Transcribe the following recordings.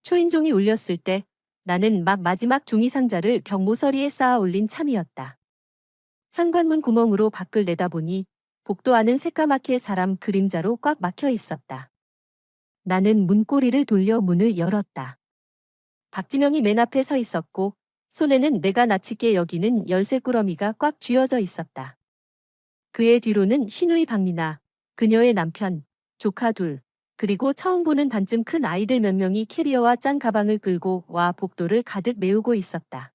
초인종이 울렸을 때 나는 막 마지막 종이 상자를 벽모서리에 쌓아 올린 참이었다. 현관문 구멍으로 밖을 내다보니 복도 안은 새까맣게 사람 그림자로 꽉 막혀 있었다. 나는 문고리를 돌려 문을 열었다. 박지명이 맨 앞에 서 있었고 손에는 내가 낯익게 여기는 열쇠 꾸러미가 꽉 쥐어져 있었다. 그의 뒤로는 시누이 박미나, 그녀의 남편, 조카 둘, 그리고 처음 보는 반쯤 큰 아이들 몇 명이 캐리어와 짠 가방을 끌고 와 복도를 가득 메우고 있었다.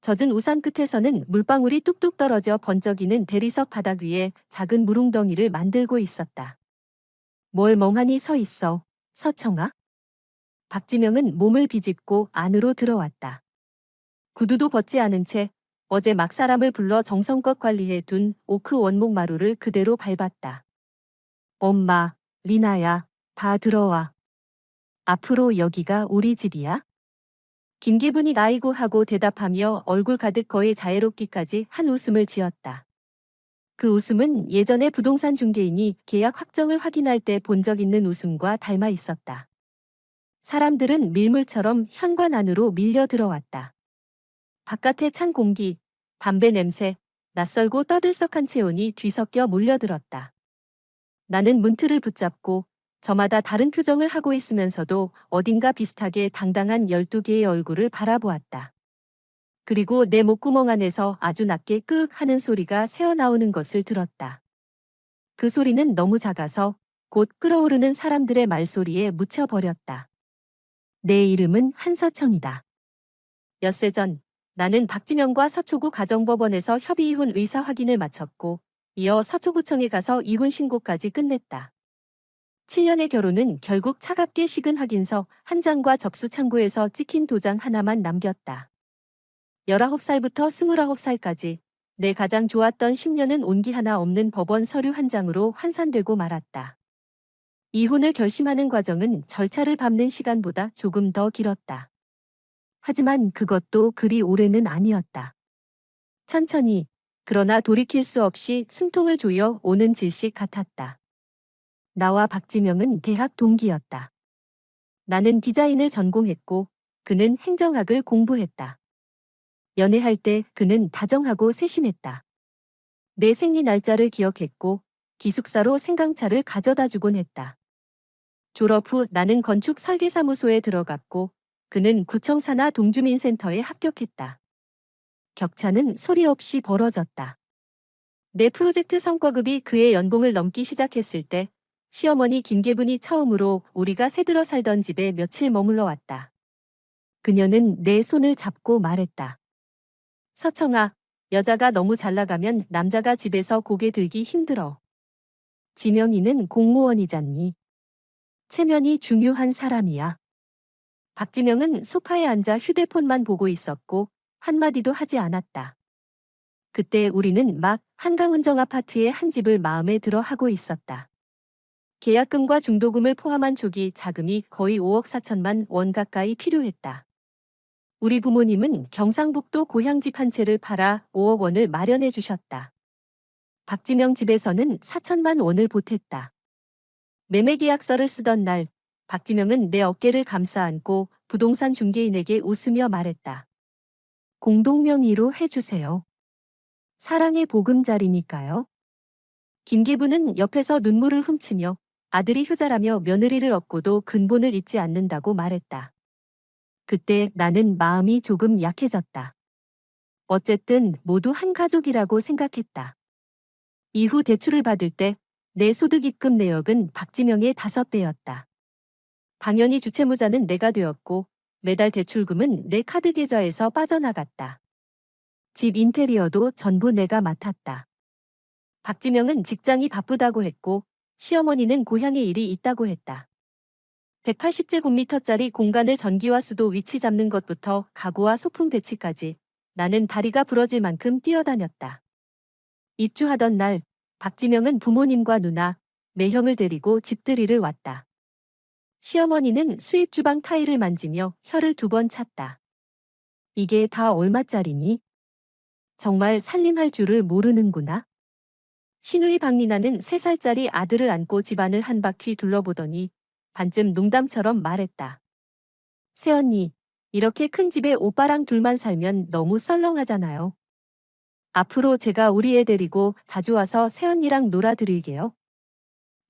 젖은 우산 끝에서는 물방울이 뚝뚝 떨어져 번쩍이는 대리석 바닥 위에 작은 물웅덩이를 만들고 있었다. 뭘 멍하니 서 있어, 서청아? 박지명은 몸을 비집고 안으로 들어왔다. 구두도 벗지 않은 채 어제 막 사람을 불러 정성껏 관리해 둔 오크 원목 마루를 그대로 밟았다. 엄마, 리나야, 다 들어와. 앞으로 여기가 우리 집이야? 김기분이 나이고 하고 대답하며 얼굴 가득 거의 자애롭기까지 한 웃음을 지었다. 그 웃음은 예전에 부동산 중개인이 계약 확정을 확인할 때 본 적 있는 웃음과 닮아 있었다. 사람들은 밀물처럼 현관 안으로 밀려 들어왔다. 바깥의 찬 공기, 담배 냄새, 낯설고 떠들썩한 체온이 뒤섞여 몰려들었다. 나는 문틀을 붙잡고 저마다 다른 표정을 하고 있으면서도 어딘가 비슷하게 당당한 12개의 얼굴을 바라보았다. 그리고 내 목구멍 안에서 아주 낮게 끄윽 하는 소리가 새어나오는 것을 들었다. 그 소리는 너무 작아서 곧 끓어오르는 사람들의 말소리에 묻혀버렸다. 내 이름은 한서청이다. 엿새 전 나는 박지명과 서초구 가정법원에서 협의이혼 의사 확인을 마쳤고 이어 서초구청에 가서 이혼 신고까지 끝냈다. 7년의 결혼은 결국 차갑게 식은 확인서 한 장과 접수 창구에서 찍힌 도장 하나만 남겼다. 19살부터 29살까지 내 가장 좋았던 10년은 온기 하나 없는 법원 서류 한 장으로 환산되고 말았다. 이혼을 결심하는 과정은 절차를 밟는 시간보다 조금 더 길었다. 하지만 그것도 그리 오래는 아니었다. 천천히, 그러나 돌이킬 수 없이 숨통을 조여 오는 질식 같았다. 나와 박지명은 대학 동기였다. 나는 디자인을 전공했고 그는 행정학을 공부했다. 연애할 때 그는 다정하고 세심했다. 내 생리 날짜를 기억했고 기숙사로 생강차를 가져다 주곤 했다. 졸업 후 나는 건축 설계사무소에 들어갔고 그는 구청 산하 동주민센터에 합격했다. 격차는 소리 없이 벌어졌다. 내 프로젝트 성과급이 그의 연봉을 넘기 시작했을 때 시어머니 김계분이 처음으로 우리가 새들어 살던 집에 며칠 머물러 왔다. 그녀는 내 손을 잡고 말했다. 서청아, 여자가 너무 잘 나가면 남자가 집에서 고개 들기 힘들어. 지명이는 공무원이잖니. 체면이 중요한 사람이야. 박지명은 소파에 앉아 휴대폰만 보고 있었고 한마디도 하지 않았다. 그때 우리는 막 한강운정 아파트의 한 집을 마음에 들어 하고 있었다. 계약금과 중도금을 포함한 초기 자금이 거의 5억 4천만 원 가까이 필요했다. 우리 부모님은 경상북도 고향집 한 채를 팔아 5억 원을 마련해 주셨다. 박지명 집에서는 4천만 원을 보탰다. 매매계약서를 쓰던 날 박지명은 내 어깨를 감싸 안고 부동산 중개인에게 웃으며 말했다. 공동명의로 해주세요. 사랑의 보금자리니까요. 김기부는 옆에서 눈물을 훔치며 아들이 효자라며 며느리를 얻고도 근본을 잊지 않는다고 말했다. 그때 나는 마음이 조금 약해졌다. 어쨌든 모두 한 가족이라고 생각했다. 이후 대출을 받을 때 내 소득 입금 내역은 박지명의 5배였다. 당연히 주채무자는 내가 되었고 매달 대출금은 내 카드 계좌에서 빠져나갔다. 집 인테리어도 전부 내가 맡았다. 박지명은 직장이 바쁘다고 했고 시어머니는 고향에 일이 있다고 했다. 180제곱미터짜리 공간을 전기와 수도 위치 잡는 것부터 가구와 소품 배치까지 나는 다리가 부러질 만큼 뛰어다녔다. 입주하던 날 박지명은 부모님과 누나, 매형을 데리고 집들이를 왔다. 시어머니는 수입 주방 타일을 만지며 혀를 2번 찼다. 이게 다 얼마짜리니? 정말 살림할 줄을 모르는구나. 시누이 박미나는 3살짜리 아들을 안고 집안을 한 바퀴 둘러보더니 반쯤 농담처럼 말했다. 새언니, 이렇게 큰 집에 오빠랑 둘만 살면 너무 썰렁하잖아요. 앞으로 제가 우리 애 데리고 자주 와서 새언니랑 놀아드릴게요.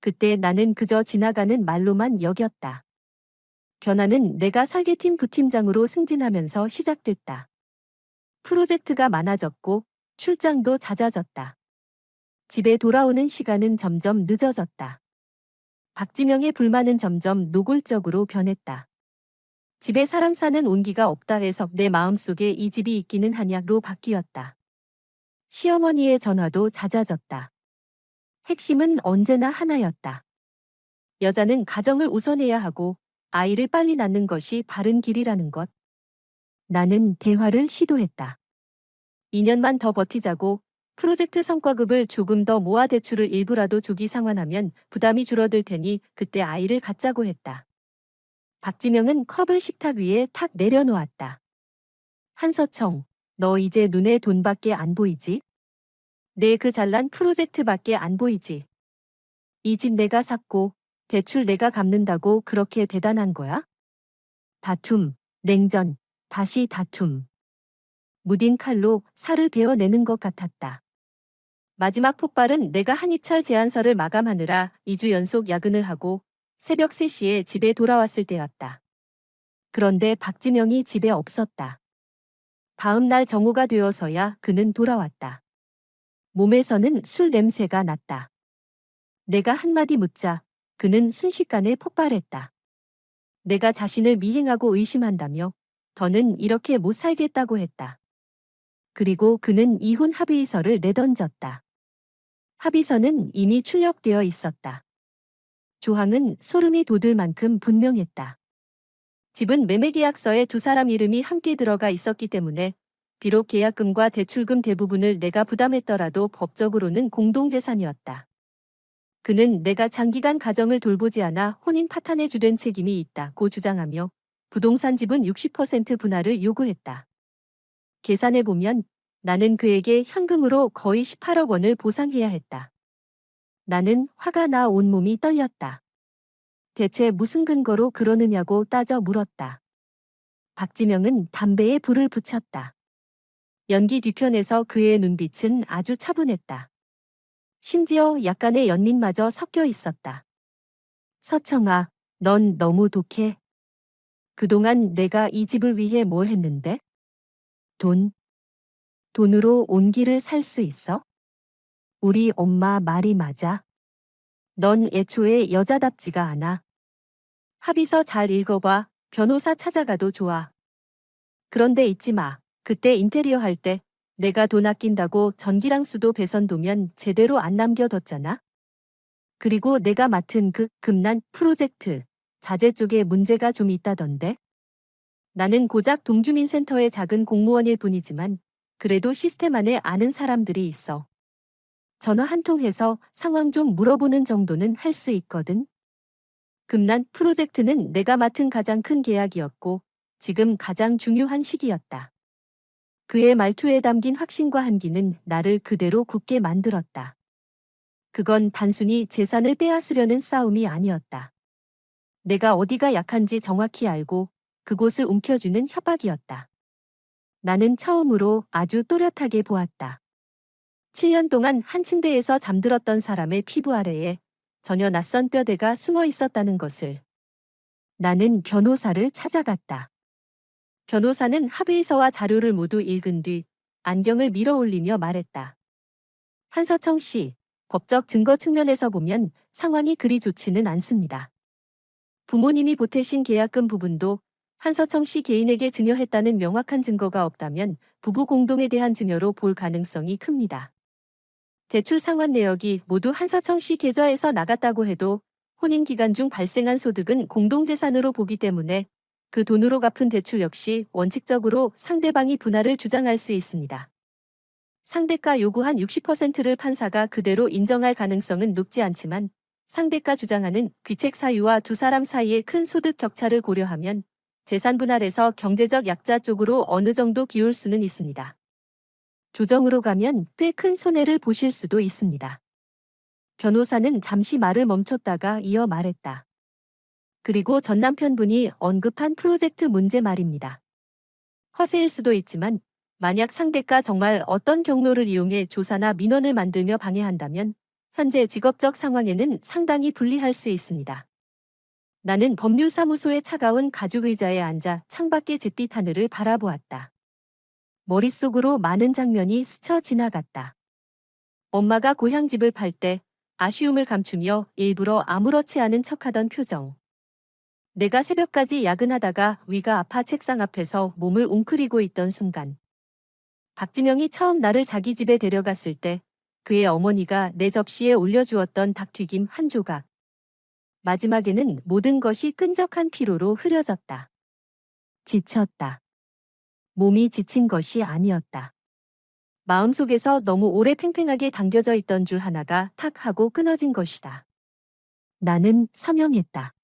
그때 나는 그저 지나가는 말로만 여겼다. 변화는 내가 설계팀 부팀장으로 승진하면서 시작됐다. 프로젝트가 많아졌고 출장도 잦아졌다. 집에 돌아오는 시간은 점점 늦어졌다. 박지명의 불만은 점점 노골적으로 변했다. 집에 사람 사는 온기가 없다 해서 내 마음속에 이 집이 있기는 하냐로 바뀌었다. 시어머니의 전화도 잦아졌다. 핵심은 언제나 하나였다. 여자는 가정을 우선해야 하고 아이를 빨리 낳는 것이 바른 길이라는 것. 나는 대화를 시도했다. 2년만 더 버티자고 프로젝트 성과급을 조금 더 모아 대출을 일부라도 조기 상환하면 부담이 줄어들 테니 그때 아이를 갖자고 했다. 박지명은 컵을 식탁 위에 탁 내려놓았다. 한서청, 너 이제 눈에 돈밖에 안 보이지? 내 그 잘난 프로젝트밖에 안 보이지? 이 집 내가 샀고 대출 내가 갚는다고 그렇게 대단한 거야? 다툼, 냉전, 다시 다툼. 무딘 칼로 살을 베어내는 것 같았다. 마지막 폭발은 내가 한입찰 제안서를 마감하느라 2주 연속 야근을 하고 새벽 3시에 집에 돌아왔을 때였다. 그런데 박지명이 집에 없었다. 다음 날 정오가 되어서야 그는 돌아왔다. 몸에서는 술 냄새가 났다. 내가 한마디 묻자 그는 순식간에 폭발했다. 내가 자신을 미행하고 의심한다며 더는 이렇게 못 살겠다고 했다. 그리고 그는 이혼 합의서를 내던졌다. 합의서는 이미 출력되어 있었다. 조항은 소름이 돋을 만큼 분명했다. 집은 매매계약서에 두 사람 이름이 함께 들어가 있었기 때문에 비록 계약금과 대출금 대부분을 내가 부담했더라도 법적으로는 공동재산이었다. 그는 내가 장기간 가정을 돌보지 않아 혼인 파탄에 주된 책임이 있다고 주장하며 부동산 지분 60% 분할을 요구했다. 계산해보면 나는 그에게 현금으로 거의 18억 원을 보상해야 했다. 나는 화가 나 온몸이 떨렸다. 대체 무슨 근거로 그러느냐고 따져 물었다. 박지명은 담배에 불을 붙였다. 연기 뒤편에서 그의 눈빛은 아주 차분했다. 심지어 약간의 연민마저 섞여 있었다. 서청아, 넌 너무 독해. 그동안 내가 이 집을 위해 뭘 했는데? 돈. 돈으로 온기를 살 수 있어? 우리 엄마 말이 맞아. 넌 애초에 여자답지가 않아. 합의서 잘 읽어봐. 변호사 찾아가도 좋아. 그런데 잊지 마. 그때 인테리어 할 때 내가 돈 아낀다고 전기랑 수도 배선도면 제대로 안 남겨뒀잖아. 그리고 내가 맡은 그 금난 프로젝트 자재 쪽에 문제가 좀 있다던데. 나는 고작 동주민센터의 작은 공무원일 뿐이지만 그래도 시스템 안에 아는 사람들이 있어. 전화 한 통 해서 상황 좀 물어보는 정도는 할 수 있거든. 금난 프로젝트는 내가 맡은 가장 큰 계약이었고 지금 가장 중요한 시기였다. 그의 말투에 담긴 확신과 한기는 나를 그대로 굳게 만들었다. 그건 단순히 재산을 빼앗으려는 싸움이 아니었다. 내가 어디가 약한지 정확히 알고 그곳을 움켜쥐는 협박이었다. 나는 처음으로 아주 또렷하게 보았다. 7년 동안 한 침대에서 잠들었던 사람의 피부 아래에 전혀 낯선 뼈대가 숨어 있었다는 것을. 나는 변호사를 찾아갔다. 변호사는 합의서와 자료를 모두 읽은 뒤 안경을 밀어 올리며 말했다. 한서청 씨, 법적 증거 측면에서 보면 상황이 그리 좋지는 않습니다. 부모님이 보태신 계약금 부분도 한서청 씨 개인에게 증여했다는 명확한 증거가 없다면 부부 공동에 대한 증여로 볼 가능성이 큽니다. 대출 상환 내역이 모두 한서청 씨 계좌에서 나갔다고 해도 혼인 기간 중 발생한 소득은 공동재산으로 보기 때문에 그 돈으로 갚은 대출 역시 원칙적으로 상대방이 분할을 주장할 수 있습니다. 상대가 요구한 60%를 판사가 그대로 인정할 가능성은 높지 않지만 상대가 주장하는 귀책 사유와 두 사람 사이의 큰 소득 격차를 고려하면 재산 분할에서 경제적 약자 쪽으로 어느 정도 기울 수는 있습니다. 조정으로 가면 꽤 큰 손해를 보실 수도 있습니다. 변호사는 잠시 말을 멈췄다가 이어 말했다. 그리고 전 남편분이 언급한 프로젝트 문제 말입니다. 허세일 수도 있지만 만약 상대가 정말 어떤 경로를 이용해 조사나 민원을 만들며 방해한다면 현재 직업적 상황에는 상당히 불리할 수 있습니다. 나는 법률사무소의 차가운 가죽 의자에 앉아 창밖의 잿빛 하늘을 바라보았다. 머릿속으로 많은 장면이 스쳐 지나갔다. 엄마가 고향집을 팔 때 아쉬움을 감추며 일부러 아무렇지 않은 척하던 표정. 내가 새벽까지 야근하다가 위가 아파 책상 앞에서 몸을 웅크리고 있던 순간. 박지명이 처음 나를 자기 집에 데려갔을 때 그의 어머니가 내 접시에 올려주었던 닭튀김 한 조각. 마지막에는 모든 것이 끈적한 피로로 흐려졌다. 지쳤다. 몸이 지친 것이 아니었다. 마음속에서 너무 오래 팽팽하게 당겨져 있던 줄 하나가 탁 하고 끊어진 것이다. 나는 서명했다.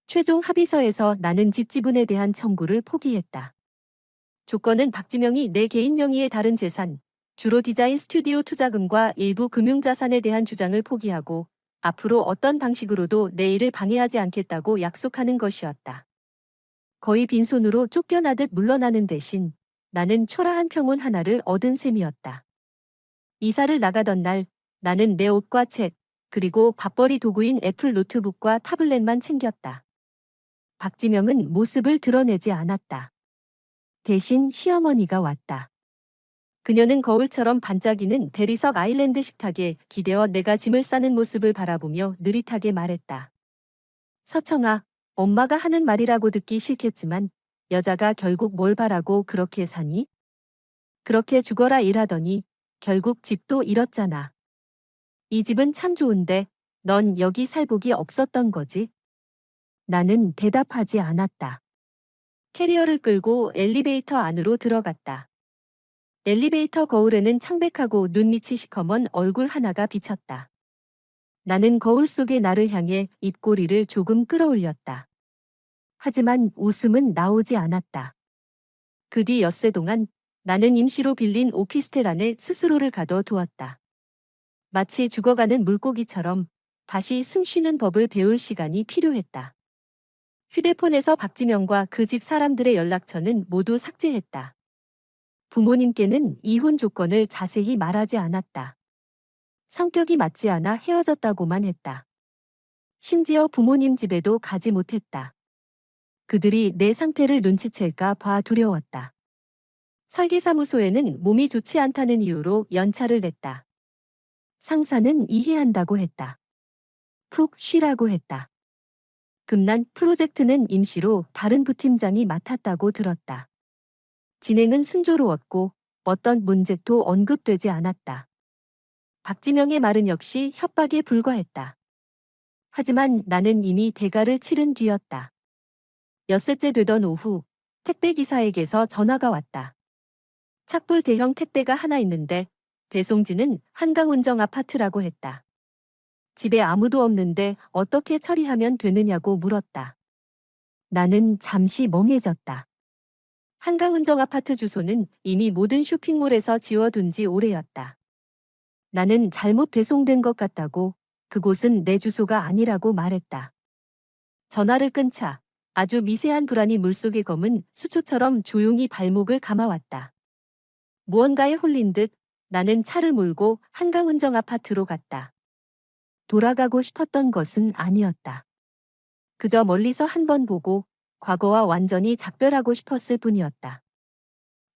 최종 합의서에서 나는 집 지분에 대한 청구를 포기했다. 조건은 박지명이 내 개인 명의의 다른 재산, 주로 디자인 스튜디오 투자금과 일부 금융자산에 대한 주장을 포기하고 앞으로 어떤 방식으로도 내 일을 방해하지 않겠다고 약속하는 것이었다. 거의 빈손으로 쫓겨나듯 물러나는 대신 나는 초라한 평온 하나를 얻은 셈이었다. 이사를 나가던 날 나는 내 옷과 책, 그리고 밥벌이 도구인 애플 노트북과 타블렛만 챙겼다. 박지명은 모습을 드러내지 않았다. 대신 시어머니가 왔다. 그녀는 거울처럼 반짝이는 대리석 아일랜드 식탁에 기대어 내가 짐을 싸는 모습을 바라보며 느릿하게 말했다. 서청아, 엄마가 하는 말이라고 듣기 싫겠지만 여자가 결국 뭘 바라고 그렇게 사니? 그렇게 죽어라 일하더니 결국 집도 잃었잖아. 이 집은 참 좋은데 넌 여기 살 복이 없었던 거지? 나는 대답하지 않았다. 캐리어를 끌고 엘리베이터 안으로 들어갔다. 엘리베이터 거울에는 창백하고 눈밑이 시커먼 얼굴 하나가 비쳤다. 나는 거울 속의 나를 향해 입꼬리를 조금 끌어올렸다. 하지만 웃음은 나오지 않았다. 그 뒤 엿새 동안 나는 임시로 빌린 오피스텔 안에 스스로를 가둬두었다. 마치 죽어가는 물고기처럼 다시 숨쉬는 법을 배울 시간이 필요했다. 휴대폰에서 박지명과 그 집 사람들의 연락처는 모두 삭제했다. 부모님께는 이혼 조건을 자세히 말하지 않았다. 성격이 맞지 않아 헤어졌다고만 했다. 심지어 부모님 집에도 가지 못했다. 그들이 내 상태를 눈치챌까 봐 두려웠다. 설계사무소에는 몸이 좋지 않다는 이유로 연차를 냈다. 상사는 이해한다고 했다. 푹 쉬라고 했다. 금난 프로젝트는 임시로 다른 부팀장이 맡았다고 들었다. 진행은 순조로웠고 어떤 문제도 언급되지 않았다. 박지명의 말은 역시 협박에 불과했다. 하지만 나는 이미 대가를 치른 뒤였다. 엿새째 되던 오후 택배기사에게서 전화가 왔다. 착불 대형 택배가 하나 있는데 배송지는 한강운정 아파트라고 했다. 집에 아무도 없는데 어떻게 처리하면 되느냐고 물었다. 나는 잠시 멍해졌다. 한강운정 아파트 주소는 이미 모든 쇼핑몰에서 지워둔 지 오래였다. 나는 잘못 배송된 것 같다고 그곳은 내 주소가 아니라고 말했다. 전화를 끊자 아주 미세한 불안이 물속에 검은 수초처럼 조용히 발목을 감아왔다. 무언가에 홀린 듯 나는 차를 몰고 한강운정 아파트로 갔다. 돌아가고 싶었던 것은 아니었다. 그저 멀리서 한 번 보고 과거와 완전히 작별하고 싶었을 뿐이었다.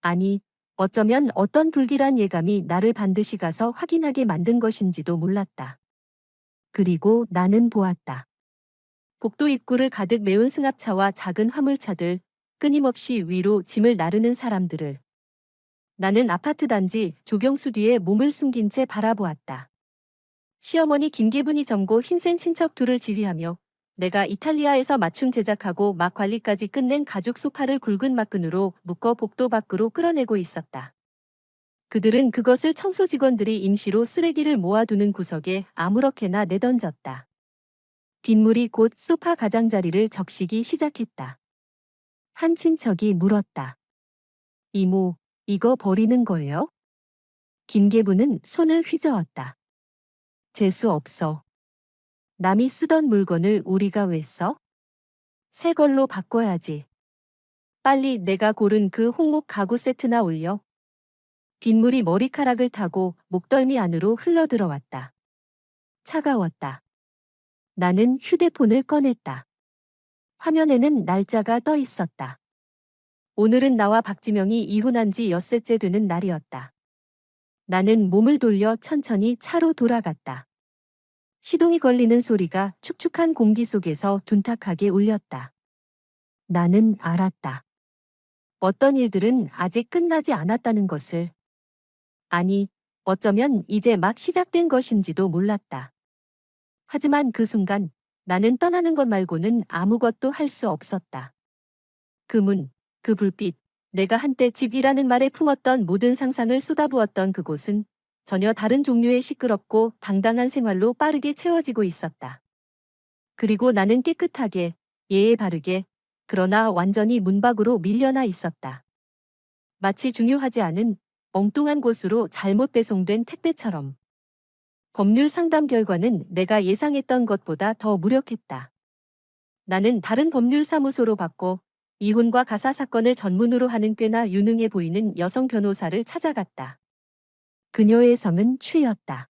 아니, 어쩌면 어떤 불길한 예감이 나를 반드시 가서 확인하게 만든 것인지도 몰랐다. 그리고 나는 보았다. 복도 입구를 가득 메운 승합차와 작은 화물차들, 끊임없이 위로 짐을 나르는 사람들을. 나는 아파트 단지 조경수 뒤에 몸을 숨긴 채 바라보았다. 시어머니 김계분이 젊고 힘센 친척 둘을 지휘하며 내가 이탈리아에서 맞춤 제작하고 막 관리까지 끝낸 가죽 소파를 굵은 막근으로 묶어 복도 밖으로 끌어내고 있었다. 그들은 그것을 청소 직원들이 임시로 쓰레기를 모아두는 구석에 아무렇게나 내던졌다. 빗물이 곧 소파 가장자리를 적시기 시작했다. 한 친척이 물었다. 이모, 이거 버리는 거예요? 김계부는 손을 휘저었다. 재수 없어. 남이 쓰던 물건을 우리가 왜 써? 새 걸로 바꿔야지. 빨리 내가 고른 그 홍목 가구 세트나 올려. 빗물이 머리카락을 타고 목덜미 안으로 흘러들어왔다. 차가웠다. 나는 휴대폰을 꺼냈다. 화면에는 날짜가 떠 있었다. 오늘은 나와 박지명이 이혼한 지 엿새째 되는 날이었다. 나는 몸을 돌려 천천히 차로 돌아갔다. 시동이 걸리는 소리가 축축한 공기 속에서 둔탁하게 울렸다. 나는 알았다. 어떤 일들은 아직 끝나지 않았다는 것을. 아니, 어쩌면 이제 막 시작된 것인지도 몰랐다. 하지만 그 순간 나는 떠나는 것 말고는 아무것도 할 수 없었다. 그 문, 그 불빛, 내가 한때 집이라는 말에 품었던 모든 상상을 쏟아부었던 그곳은 전혀 다른 종류의 시끄럽고 당당한 생활로 빠르게 채워지고 있었다. 그리고 나는 깨끗하게, 예의 바르게, 그러나 완전히 문 밖으로 밀려나 있었다. 마치 중요하지 않은 엉뚱한 곳으로 잘못 배송된 택배처럼. 법률 상담 결과는 내가 예상했던 것보다 더 무력했다. 나는 다른 법률사무소로 바꿔 이혼과 가사 사건을 전문으로 하는 꽤나 유능해 보이는 여성 변호사를 찾아갔다. 그녀의 성은 최였다.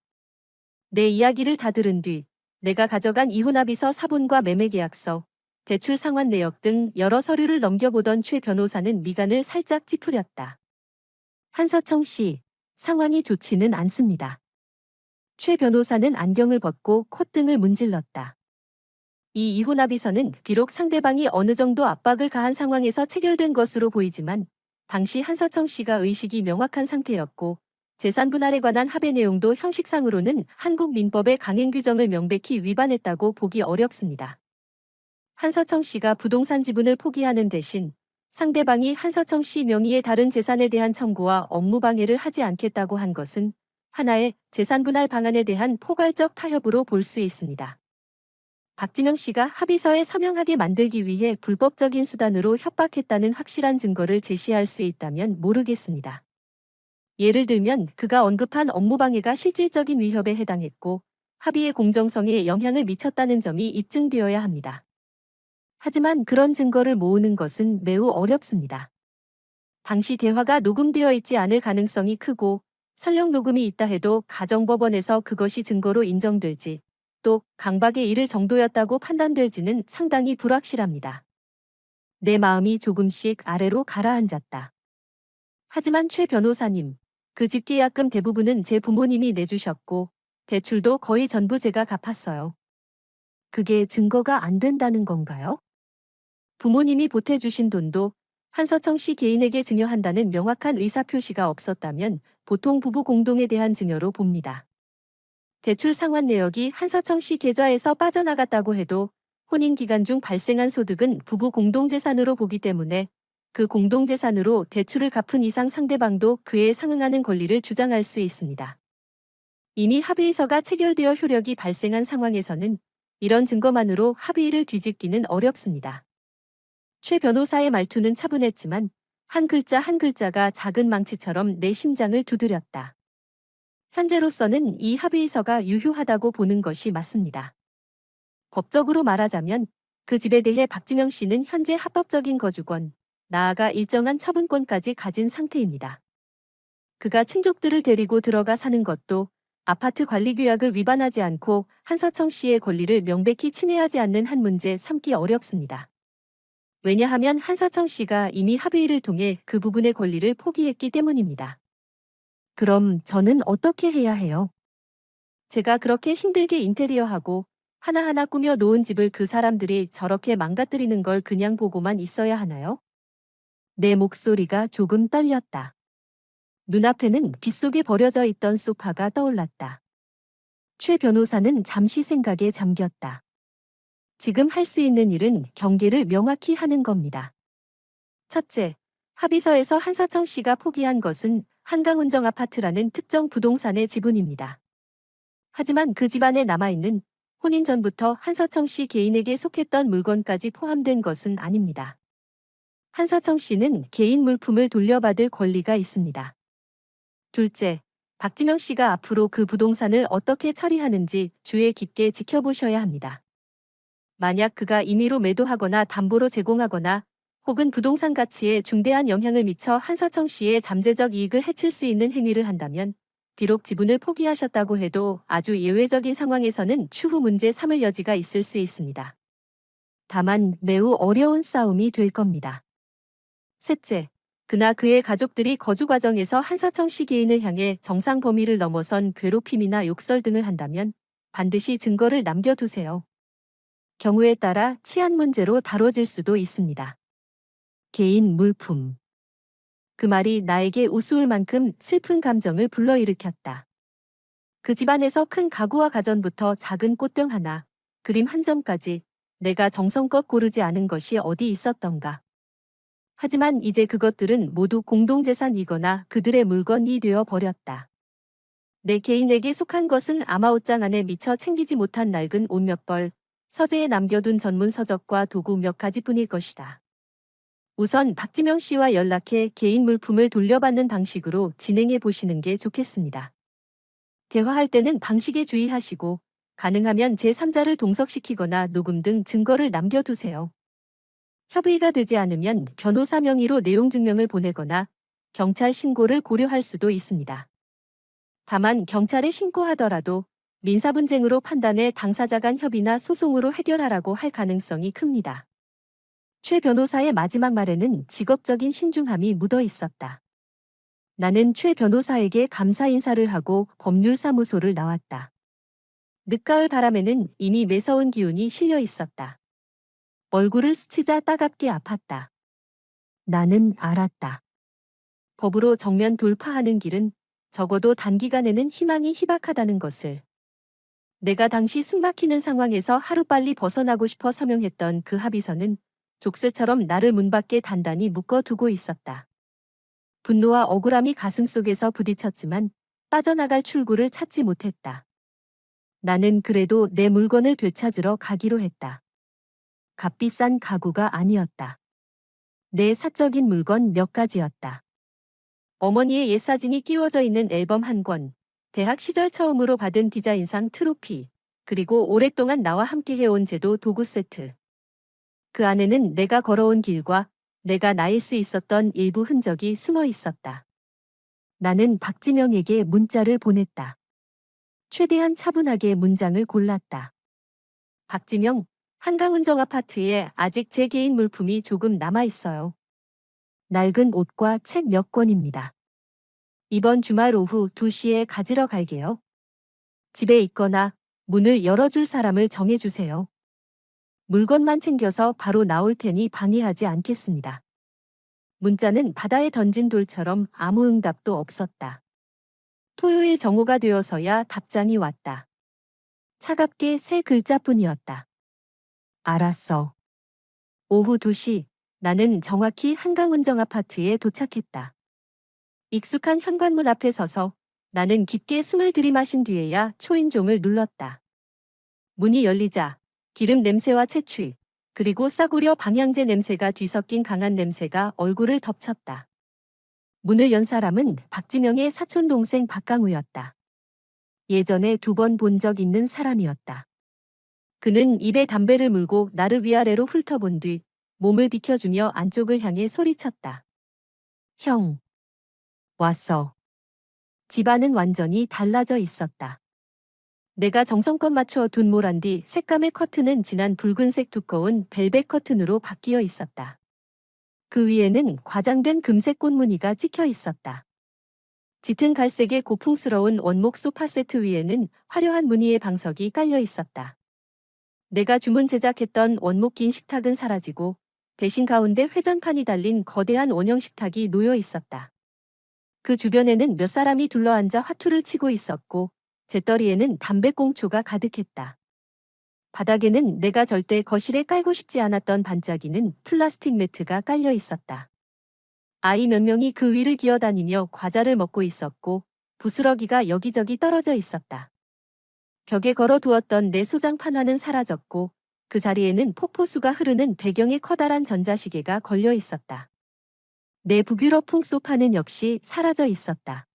내 이야기를 다 들은 뒤 내가 가져간 이혼합의서 사본과 매매계약서, 대출 상환 내역 등 여러 서류를 넘겨보던 최 변호사는 미간을 살짝 찌푸렸다. 한서청 씨, 상황이 좋지는 않습니다. 최 변호사는 안경을 벗고 콧등을 문질렀다. 이 이혼합의서는 비록 상대방이 어느 정도 압박을 가한 상황에서 체결된 것으로 보이지만 당시 한서청 씨가 의식이 명확한 상태였고 재산 분할에 관한 합의 내용도 형식상으로는 한국 민법의 강행 규정을 명백히 위반했다고 보기 어렵습니다. 한서청 씨가 부동산 지분을 포기하는 대신 상대방이 한서청 씨 명의의 다른 재산에 대한 청구와 업무 방해를 하지 않겠다고 한 것은 하나의 재산 분할 방안에 대한 포괄적 타협으로 볼 수 있습니다. 박지명 씨가 합의서에 서명하게 만들기 위해 불법적인 수단으로 협박했다는 확실한 증거를 제시할 수 있다면 모르겠습니다. 예를 들면 그가 언급한 업무방해가 실질적인 위협에 해당했고 합의의 공정성에 영향을 미쳤다는 점이 입증되어야 합니다. 하지만 그런 증거를 모으는 것은 매우 어렵습니다. 당시 대화가 녹음되어 있지 않을 가능성이 크고 설령 녹음이 있다 해도 가정법원에서 그것이 증거로 인정될지 또 강박에 이를 정도였다고 판단될지는 상당히 불확실합니다. 내 마음이 조금씩 아래로 가라앉았다. 하지만 최 변호사님, 그 집 계약금 대부분은 제 부모님이 내주셨고 대출도 거의 전부 제가 갚았어요. 그게 증거가 안 된다는 건가요? 부모님이 보태주신 돈도 한서청 씨 개인에게 증여한다는 명확한 의사표시가 없었다면 보통 부부 공동에 대한 증여로 봅니다. 대출 상환 내역이 한서청 씨 계좌에서 빠져나갔다고 해도 혼인 기간 중 발생한 소득은 부부 공동재산으로 보기 때문에 그 공동재산으로 대출을 갚은 이상 상대방도 그에 상응하는 권리를 주장할 수 있습니다. 이미 합의서가 체결되어 효력이 발생한 상황에서는 이런 증거만으로 합의를 뒤집기는 어렵습니다. 최 변호사의 말투는 차분했지만 한 글자 한 글자가 작은 망치처럼 내 심장을 두드렸다. 현재로서는 이 합의서가 유효하다고 보는 것이 맞습니다. 법적으로 말하자면 그 집에 대해 박지명 씨는 현재 합법적인 거주권, 나아가 일정한 처분권까지 가진 상태입니다. 그가 친족들을 데리고 들어가 사는 것도 아파트 관리 규약을 위반하지 않고 한서청 씨의 권리를 명백히 침해하지 않는 한 문제 삼기 어렵습니다. 왜냐하면 한서청 씨가 이미 합의를 통해 그 부분의 권리를 포기했기 때문입니다. 그럼 저는 어떻게 해야 해요? 제가 그렇게 힘들게 인테리어하고 하나하나 꾸며 놓은 집을 그 사람들이 저렇게 망가뜨리는 걸 그냥 보고만 있어야 하나요? 내 목소리가 조금 떨렸다. 눈앞에는 빗속에 버려져 있던 소파가 떠올랐다. 최 변호사는 잠시 생각에 잠겼다. 지금 할 수 있는 일은 경계를 명확히 하는 겁니다. 첫째, 합의서에서 한서청 씨가 포기한 것은 한강운정 아파트라는 특정 부동산의 지분입니다. 하지만 그 집안에 남아있는 혼인 전부터 한서청 씨 개인에게 속했던 물건까지 포함된 것은 아닙니다. 한서청 씨는 개인 물품을 돌려받을 권리가 있습니다. 둘째, 박지명 씨가 앞으로 그 부동산을 어떻게 처리하는지 주의 깊게 지켜보셔야 합니다. 만약 그가 임의로 매도하거나 담보로 제공하거나 혹은 부동산 가치에 중대한 영향을 미쳐 한서청 씨의 잠재적 이익을 해칠 수 있는 행위를 한다면 비록 지분을 포기하셨다고 해도 아주 예외적인 상황에서는 추후 문제 삼을 여지가 있을 수 있습니다. 다만 매우 어려운 싸움이 될 겁니다. 셋째, 그나 그의 가족들이 거주 과정에서 한서청 씨 개인을 향해 정상 범위를 넘어선 괴롭힘이나 욕설 등을 한다면 반드시 증거를 남겨두세요. 경우에 따라 치안 문제로 다뤄질 수도 있습니다. 개인 물품. 그 말이 나에게 우스울 만큼 슬픈 감정을 불러일으켰다. 그 집안에서 큰 가구와 가전부터 작은 꽃병 하나, 그림 한 점까지 내가 정성껏 고르지 않은 것이 어디 있었던가. 하지만 이제 그것들은 모두 공동재산이거나 그들의 물건이 되어 버렸다. 내 개인에게 속한 것은 아마 옷장 안에 미처 챙기지 못한 낡은 옷 몇 벌, 서재에 남겨둔 전문 서적과 도구 몇 가지뿐일 것이다. 우선 박지명 씨와 연락해 개인 물품을 돌려받는 방식으로 진행해 보시는 게 좋겠습니다. 대화할 때는 방식에 주의하시고 가능하면 제3자를 동석시키거나 녹음 등 증거를 남겨두세요. 협의가 되지 않으면 변호사 명의로 내용 증명을 보내거나 경찰 신고를 고려할 수도 있습니다. 다만 경찰에 신고하더라도 민사 분쟁으로 판단해 당사자 간 협의나 소송으로 해결하라고 할 가능성이 큽니다. 최 변호사의 마지막 말에는 직업적인 신중함이 묻어 있었다. 나는 최 변호사에게 감사 인사를 하고 법률사무소를 나왔다. 늦가을 바람에는 이미 매서운 기운이 실려 있었다. 얼굴을 스치자 따갑게 아팠다. 나는 알았다. 법으로 정면 돌파하는 길은 적어도 단기간에는 희망이 희박하다는 것을. 내가 당시 숨막히는 상황에서 하루빨리 벗어나고 싶어 서명했던 그 합의서는 족쇄처럼 나를 문 밖에 단단히 묶어두고 있었다. 분노와 억울함이 가슴속에서 부딪혔지만 빠져나갈 출구를 찾지 못했다. 나는 그래도 내 물건을 되찾으러 가기로 했다. 값비싼 가구가 아니었다. 내 사적인 물건 몇 가지였다. 어머니의 옛 사진이 끼워져 있는 앨범 한 권, 대학 시절 처음으로 받은 디자인상 트로피, 그리고 오랫동안 나와 함께 해온 제도 도구 세트. 그 안에는 내가 걸어온 길과 내가 나일 수 있었던 일부 흔적이 숨어 있었다. 나는 박지명에게 문자를 보냈다. 최대한 차분하게 문장을 골랐다. 박지명, 한강운정 아파트에 아직 제 개인 물품이 조금 남아 있어요. 낡은 옷과 책 몇 권입니다. 이번 주말 오후 2시에 가지러 갈게요. 집에 있거나 문을 열어줄 사람을 정해주세요. 물건만 챙겨서 바로 나올 테니 방해하지 않겠습니다. 문자는 바다에 던진 돌처럼 아무 응답도 없었다. 토요일 정오가 되어서야 답장이 왔다. 차갑게 3글자뿐이었다. 알았어. 오후 2시, 나는 정확히 한강운정 아파트에 도착했다. 익숙한 현관문 앞에 서서 나는 깊게 숨을 들이마신 뒤에야 초인종을 눌렀다. 문이 열리자 기름 냄새와 채취, 그리고 싸구려 방향제 냄새가 뒤섞인 강한 냄새가 얼굴을 덮쳤다. 문을 연 사람은 박지명의 사촌 동생 박강우였다. 예전에 2번 본 적 있는 사람이었다. 그는 입에 담배를 물고 나를 위아래로 훑어본 뒤 몸을 비켜주며 안쪽을 향해 소리쳤다. 형. 왔어. 집안은 완전히 달라져 있었다. 내가 정성껏 맞춰 둔 모란디 색감의 커튼은 진한 붉은색 두꺼운 벨벳 커튼으로 바뀌어 있었다. 그 위에는 과장된 금색 꽃무늬가 찍혀 있었다. 짙은 갈색의 고풍스러운 원목 소파 세트 위에는 화려한 무늬의 방석이 깔려 있었다. 내가 주문 제작했던 원목 긴 식탁은 사라지고 대신 가운데 회전판이 달린 거대한 원형 식탁이 놓여 있었다. 그 주변에는 몇 사람이 둘러앉아 화투를 치고 있었고 재떨이에는 담배꽁초가 가득했다. 바닥에는 내가 절대 거실에 깔고 싶지 않았던 반짝이는 플라스틱 매트가 깔려 있었다. 아이 몇 명이 그 위를 기어다니며 과자를 먹고 있었고 부스러기가 여기저기 떨어져 있었다. 벽에 걸어두었던 내 소장 판화는 사라졌고 그 자리에는 폭포수가 흐르는 배경의 커다란 전자시계가 걸려 있었다. 내 북유럽풍 소파는 역시 사라져 있었다.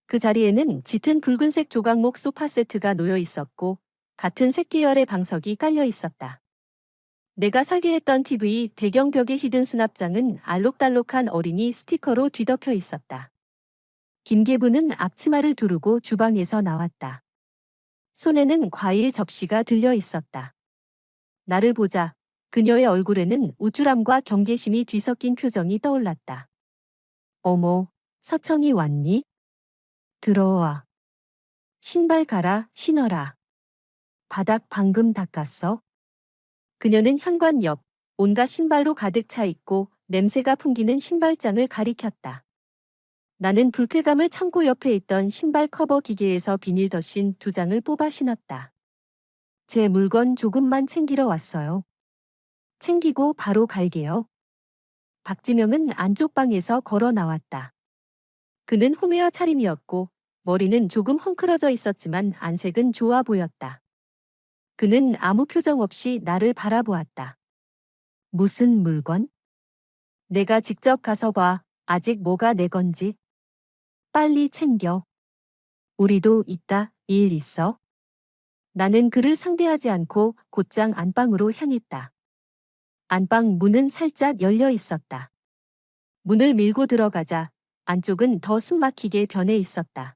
그 자리에는 짙은 붉은색 조각목 소파 세트가 놓여 있었고 같은 색 계열의 방석이 깔려 있었다. 내가 설계했던 TV 배경벽에 히든 수납장은 알록달록한 어린이 스티커로 뒤덮여 있었다. 김계부는 앞치마를 두르고 주방에서 나왔다. 손에는 과일 접시가 들려 있었다. 나를 보자 그녀의 얼굴에는 우쭐함과 경계심이 뒤섞인 표정이 떠올랐다. 어머, 서청이 왔니? 들어와. 신발 갈아 신어라. 바닥 방금 닦았어? 그녀는 현관 옆 온갖 신발로 가득 차 있고 냄새가 풍기는 신발장을 가리켰다. 나는 불쾌감을 참고 옆에 있던 신발 커버 기계에서 비닐 덧신 2장을 뽑아 신었다. 제 물건 조금만 챙기러 왔어요. 챙기고 바로 갈게요. 박지명은 안쪽 방에서 걸어 나왔다. 그는 홈웨어 차림이었고 머리는 조금 헝클어져 있었지만 안색은 좋아 보였다. 그는 아무 표정 없이 나를 바라보았다. 무슨 물건? 내가 직접 가서 봐. 아직 뭐가 내 건지. 빨리 챙겨. 우리도 이따 일 있어. 나는 그를 상대하지 않고 곧장 안방으로 향했다. 안방 문은 살짝 열려 있었다. 문을 밀고 들어가자 안쪽은 더 숨막히게 변해 있었다.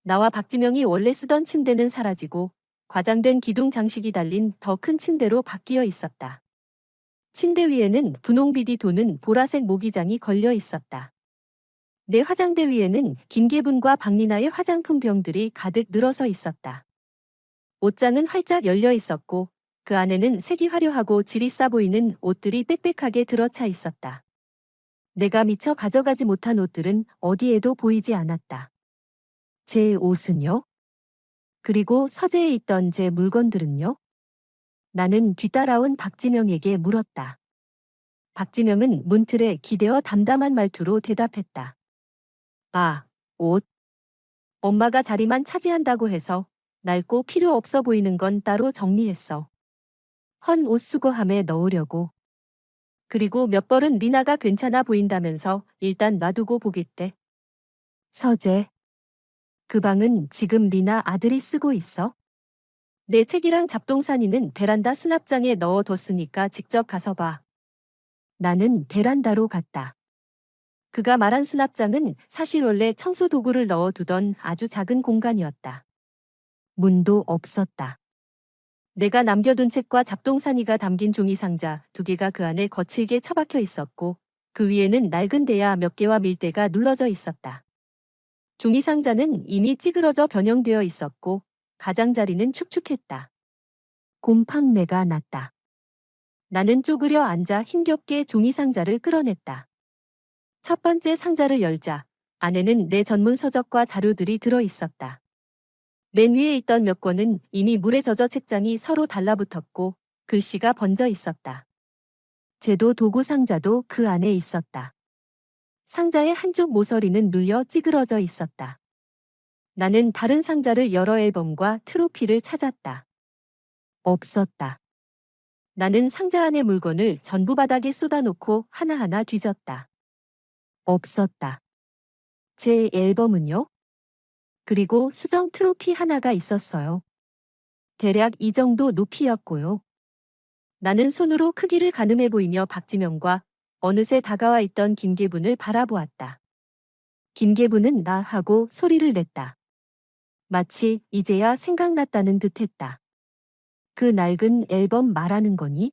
나와 박지명이 원래 쓰던 침대는 사라지고 과장된 기둥 장식이 달린 더 큰 침대로 바뀌어 있었다. 침대 위에는 분홍빛이 도는 보라색 모기장이 걸려 있었다. 내 화장대 위에는 김계분과 박리나의 화장품 병들이 가득 늘어서 있었다. 옷장은 활짝 열려 있었고 그 안에는 색이 화려하고 질이 싸 보이는 옷들이 빽빽하게 들어차 있었다. 내가 미처 가져가지 못한 옷들은 어디에도 보이지 않았다. 제 옷은요? 그리고 서재에 있던 제 물건들은요? 나는 뒤따라온 박지명에게 물었다. 박지명은 문틀에 기대어 담담한 말투로 대답했다. 아, 옷. 엄마가 자리만 차지한다고 해서 낡고 필요 없어 보이는 건 따로 정리했어. 헌 옷 수거함에 넣으려고. 그리고 몇 벌은 리나가 괜찮아 보인다면서 일단 놔두고 보겠대. 서재. 그 방은 지금 리나 아들이 쓰고 있어? 내 책이랑 잡동사니는 베란다 수납장에 넣어뒀으니까 직접 가서 봐. 나는 베란다로 갔다. 그가 말한 수납장은 사실 원래 청소 도구를 넣어두던 아주 작은 공간이었다. 문도 없었다. 내가 남겨둔 책과 잡동사니가 담긴 종이 상자 2개가 그 안에 거칠게 처박혀 있었고 그 위에는 낡은 대야 몇 개와 밀대가 눌러져 있었다. 종이 상자는 이미 찌그러져 변형되어 있었고 가장자리는 축축했다. 곰팡내가 났다. 나는 쪼그려 앉아 힘겹게 종이 상자를 끌어냈다. 첫 번째 상자를 열자 안에는 내 전문 서적과 자료들이 들어 있었다. 맨 위에 있던 몇 권은 이미 물에 젖어 책장이 서로 달라붙었고 글씨가 번져 있었다. 제도 도구 상자도 그 안에 있었다. 상자의 한쪽 모서리는 눌려 찌그러져 있었다. 나는 다른 상자를 열어 앨범과 트로피를 찾았다. 없었다. 나는 상자 안의 물건을 전부 바닥에 쏟아놓고 하나하나 뒤졌다. 없었다. 제 앨범은요? 그리고 수정 트로피 하나가 있었어요. 대략 이 정도 높이였고요. 나는 손으로 크기를 가늠해 보이며 박지명과 어느새 다가와 있던 김계분을 바라보았다. 김계분은 나 하고 소리를 냈다. 마치 이제야 생각났다는 듯했다. 그 낡은 앨범 말하는 거니?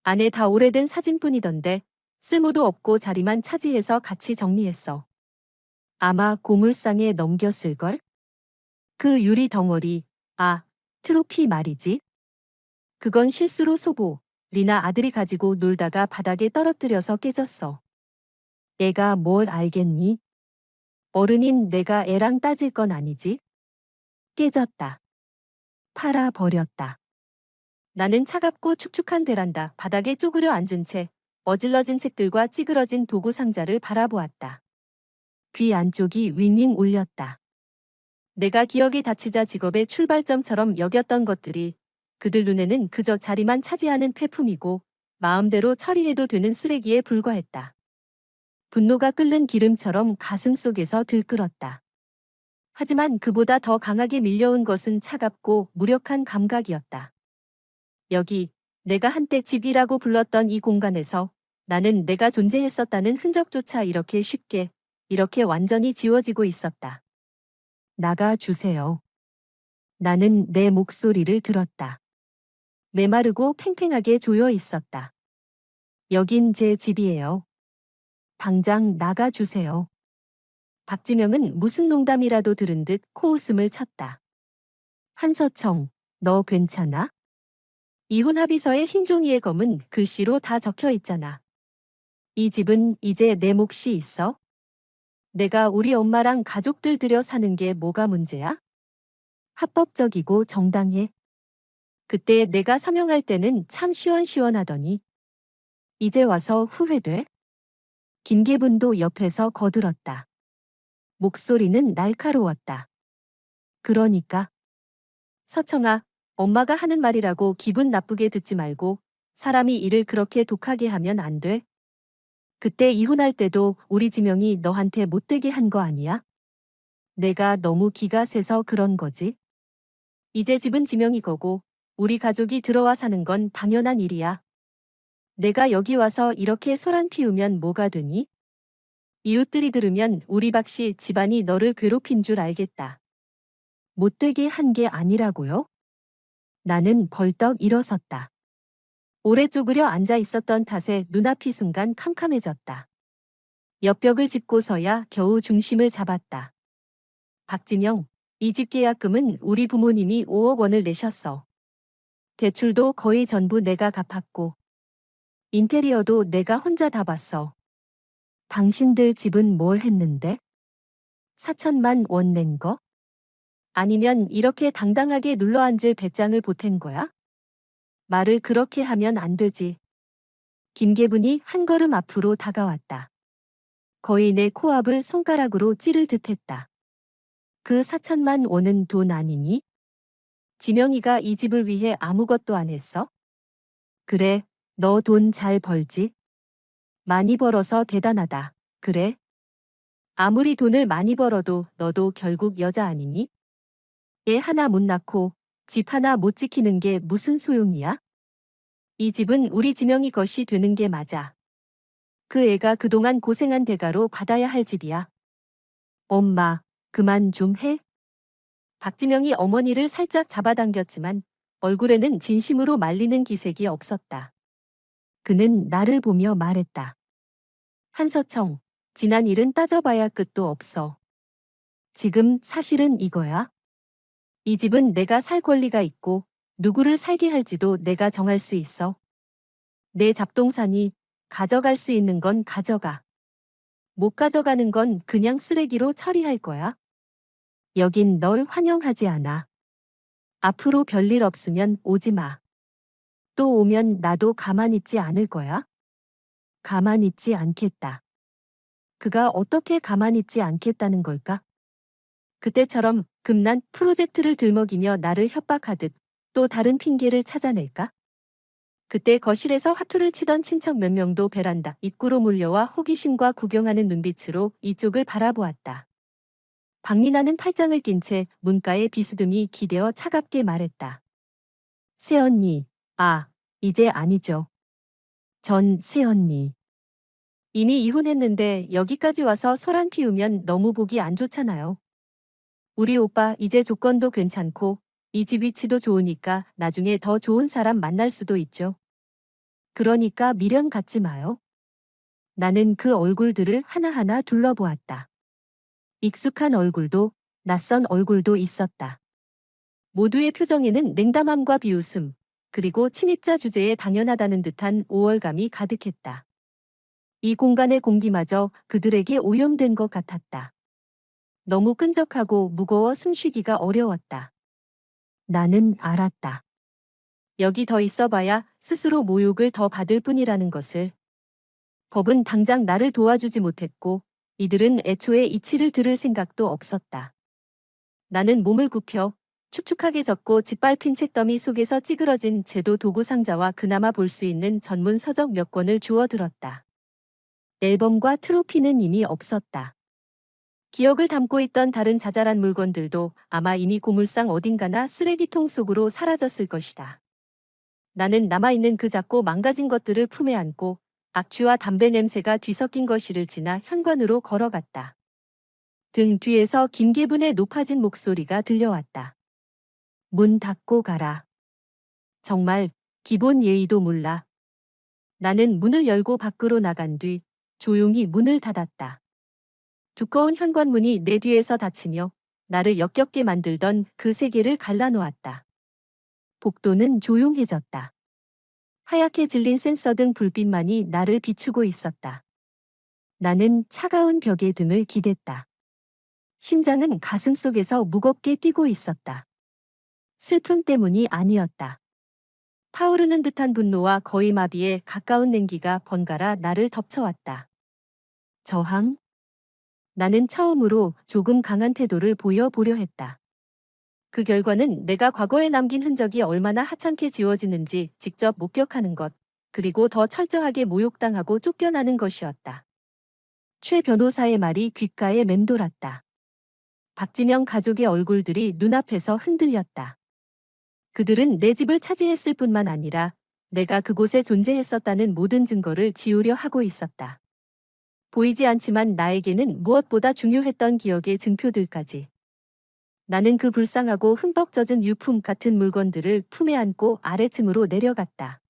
안에 다 오래된 사진뿐이던데 쓸모도 없고 자리만 차지해서 같이 정리했어. 아마 고물상에 넘겼을걸? 그 유리 덩어리, 트로피 말이지. 그건 실수로 소보, 리나 아들이 가지고 놀다가 바닥에 떨어뜨려서 깨졌어. 애가 뭘 알겠니? 어른인 내가 애랑 따질 건 아니지? 깨졌다. 팔아버렸다. 나는 차갑고 축축한 베란다 바닥에 쪼그려 앉은 채 어질러진 책들과 찌그러진 도구 상자를 바라보았다. 귀 안쪽이 윙윙 울렸다. 내가 기억이 닫히자 직업의 출발점처럼 여겼던 것들이 그들 눈에는 그저 자리만 차지하는 폐품이고 마음대로 처리해도 되는 쓰레기에 불과했다. 분노가 끓는 기름처럼 가슴 속에서 들끓었다. 하지만 그보다 더 강하게 밀려온 것은 차갑고 무력한 감각이었다. 여기 내가 한때 집이라고 불렀던 이 공간에서 나는 내가 존재했었다는 흔적조차 이렇게 쉽게, 이렇게 완전히 지워지고 있었다. 나가 주세요. 나는 내 목소리를 들었다. 메마르고 팽팽하게 조여 있었다. 여긴 제 집이에요. 당장 나가 주세요. 박지명은 무슨 농담이라도 들은 듯 코웃음을 쳤다. 한서청, 너 괜찮아? 이혼 합의서에 흰 종이에 검은 글씨로 다 적혀 있잖아. 이 집은 이제 내 몫이 있어? 내가 우리 엄마랑 가족들 들여 사는 게 뭐가 문제야? 합법적이고 정당해. 그때 내가 서명할 때는 참 시원시원하더니 이제 와서 후회돼? 김계분도 옆에서 거들었다. 목소리는 날카로웠다. 그러니까 서청아, 엄마가 하는 말이라고 기분 나쁘게 듣지 말고 사람이 일을 그렇게 독하게 하면 안 돼. 그때 이혼할 때도 우리 지명이 너한테 못되게 한 거 아니야? 내가 너무 기가 세서 그런 거지. 이제 집은 지명이 거고 우리 가족이 들어와 사는 건 당연한 일이야. 내가 여기 와서 이렇게 소란 피우면 뭐가 되니? 이웃들이 들으면 우리 박씨 집안이 너를 괴롭힌 줄 알겠다. 못되게 한 게 아니라고요? 나는 벌떡 일어섰다. 오래 쪼그려 앉아 있었던 탓에 눈앞이 순간 캄캄해졌다. 옆벽을 짚고서야 겨우 중심을 잡았다. 박지명, 이 집 계약금은 우리 부모님이 5억 원을 내셨어. 대출도 거의 전부 내가 갚았고, 인테리어도 내가 혼자 다 봤어. 당신들 집은 뭘 했는데? 4천만 원 낸 거? 아니면 이렇게 당당하게 눌러앉을 배짱을 보탠 거야? 말을 그렇게 하면 안 되지. 김계분이 한 걸음 앞으로 다가왔다. 거의 내 코앞을 손가락으로 찌를 듯했다. 그 4천만 원은 돈 아니니? 지명이가 이 집을 위해 아무것도 안 했어? 그래, 너 돈 잘 벌지? 많이 벌어서 대단하다. 그래? 아무리 돈을 많이 벌어도 너도 결국 여자 아니니? 애 하나 못 낳고 집 하나 못 지키는 게 무슨 소용이야? 이 집은 우리 지명이 것이 되는 게 맞아. 그 애가 그동안 고생한 대가로 받아야 할 집이야. 엄마, 그만 좀 해. 박지명이 어머니를 살짝 잡아당겼지만 얼굴에는 진심으로 말리는 기색이 없었다. 그는 나를 보며 말했다. 한서청, 지난 일은 따져봐야 끝도 없어. 지금 사실은 이거야. 이 집은 내가 살 권리가 있고 누구를 살게 할지도 내가 정할 수 있어. 내 잡동사니 가져갈 수 있는 건 가져가. 못 가져가는 건 그냥 쓰레기로 처리할 거야. 여긴 널 환영하지 않아. 앞으로 별일 없으면 오지 마. 또 오면 나도 가만 있지 않을 거야. 가만 있지 않겠다. 그가 어떻게 가만 있지 않겠다는 걸까? 그때처럼 금난 프로젝트를 들먹이며 나를 협박하듯 또 다른 핑계를 찾아낼까? 그때 거실에서 화투를 치던 친척 몇 명도 베란다 입구로 몰려와 호기심과 구경하는 눈빛으로 이쪽을 바라보았다. 박리나는 팔짱을 낀 채 문가에 비스듬히 기대어 차갑게 말했다. 새언니, 아, 이제 아니죠. 전 새언니. 이미 이혼했는데 여기까지 와서 소란 피우면 너무 보기 안 좋잖아요. 우리 오빠 이제 조건도 괜찮고 이 집 위치도 좋으니까 나중에 더 좋은 사람 만날 수도 있죠. 그러니까 미련 갖지 마요. 나는 그 얼굴들을 하나하나 둘러보았다. 익숙한 얼굴도 낯선 얼굴도 있었다. 모두의 표정에는 냉담함과 비웃음, 그리고 침입자 주제에 당연하다는 듯한 우월감이 가득했다. 이 공간의 공기마저 그들에게 오염된 것 같았다. 너무 끈적하고 무거워 숨쉬기가 어려웠다. 나는 알았다. 여기 더 있어봐야 스스로 모욕을 더 받을 뿐이라는 것을. 법은 당장 나를 도와주지 못했고 이들은 애초에 이치를 들을 생각도 없었다. 나는 몸을 굽혀 축축하게 젖고 짓밟힌 책더미 속에서 찌그러진 제도 도구 상자와 그나마 볼 수 있는 전문 서적 몇 권을 주워들었다. 앨범과 트로피는 이미 없었다. 기억을 담고 있던 다른 자잘한 물건들도 아마 이미 고물상 어딘가나 쓰레기통 속으로 사라졌을 것이다. 나는 남아있는 그 작고 망가진 것들을 품에 안고 악취와 담배 냄새가 뒤섞인 거실을 지나 현관으로 걸어갔다. 등 뒤에서 김계분의 높아진 목소리가 들려왔다. 문 닫고 가라. 정말 기본 예의도 몰라. 나는 문을 열고 밖으로 나간 뒤 조용히 문을 닫았다. 두꺼운 현관문이 내 뒤에서 닫히며 나를 역겹게 만들던 그 세계를 갈라놓았다. 복도는 조용해졌다. 하얗게 질린 센서등 불빛만이 나를 비추고 있었다. 나는 차가운 벽에 등을 기댔다. 심장은 가슴속에서 무겁게 뛰고 있었다. 슬픔 때문이 아니었다. 타오르는 듯한 분노와 거의 마비에 가까운 냉기가 번갈아 나를 덮쳐왔다. 저항? 나는 처음으로 조금 강한 태도를 보여보려 했다. 그 결과는 내가 과거에 남긴 흔적이 얼마나 하찮게 지워지는지 직접 목격하는 것, 그리고 더 철저하게 모욕당하고 쫓겨나는 것이었다. 최 변호사의 말이 귓가에 맴돌았다. 박지명 가족의 얼굴들이 눈앞에서 흔들렸다. 그들은 내 집을 차지했을 뿐만 아니라 내가 그곳에 존재했었다는 모든 증거를 지우려 하고 있었다. 보이지 않지만 나에게는 무엇보다 중요했던 기억의 증표들까지. 나는 그 불쌍하고 흠뻑 젖은 유품 같은 물건들을 품에 안고 아래층으로 내려갔다.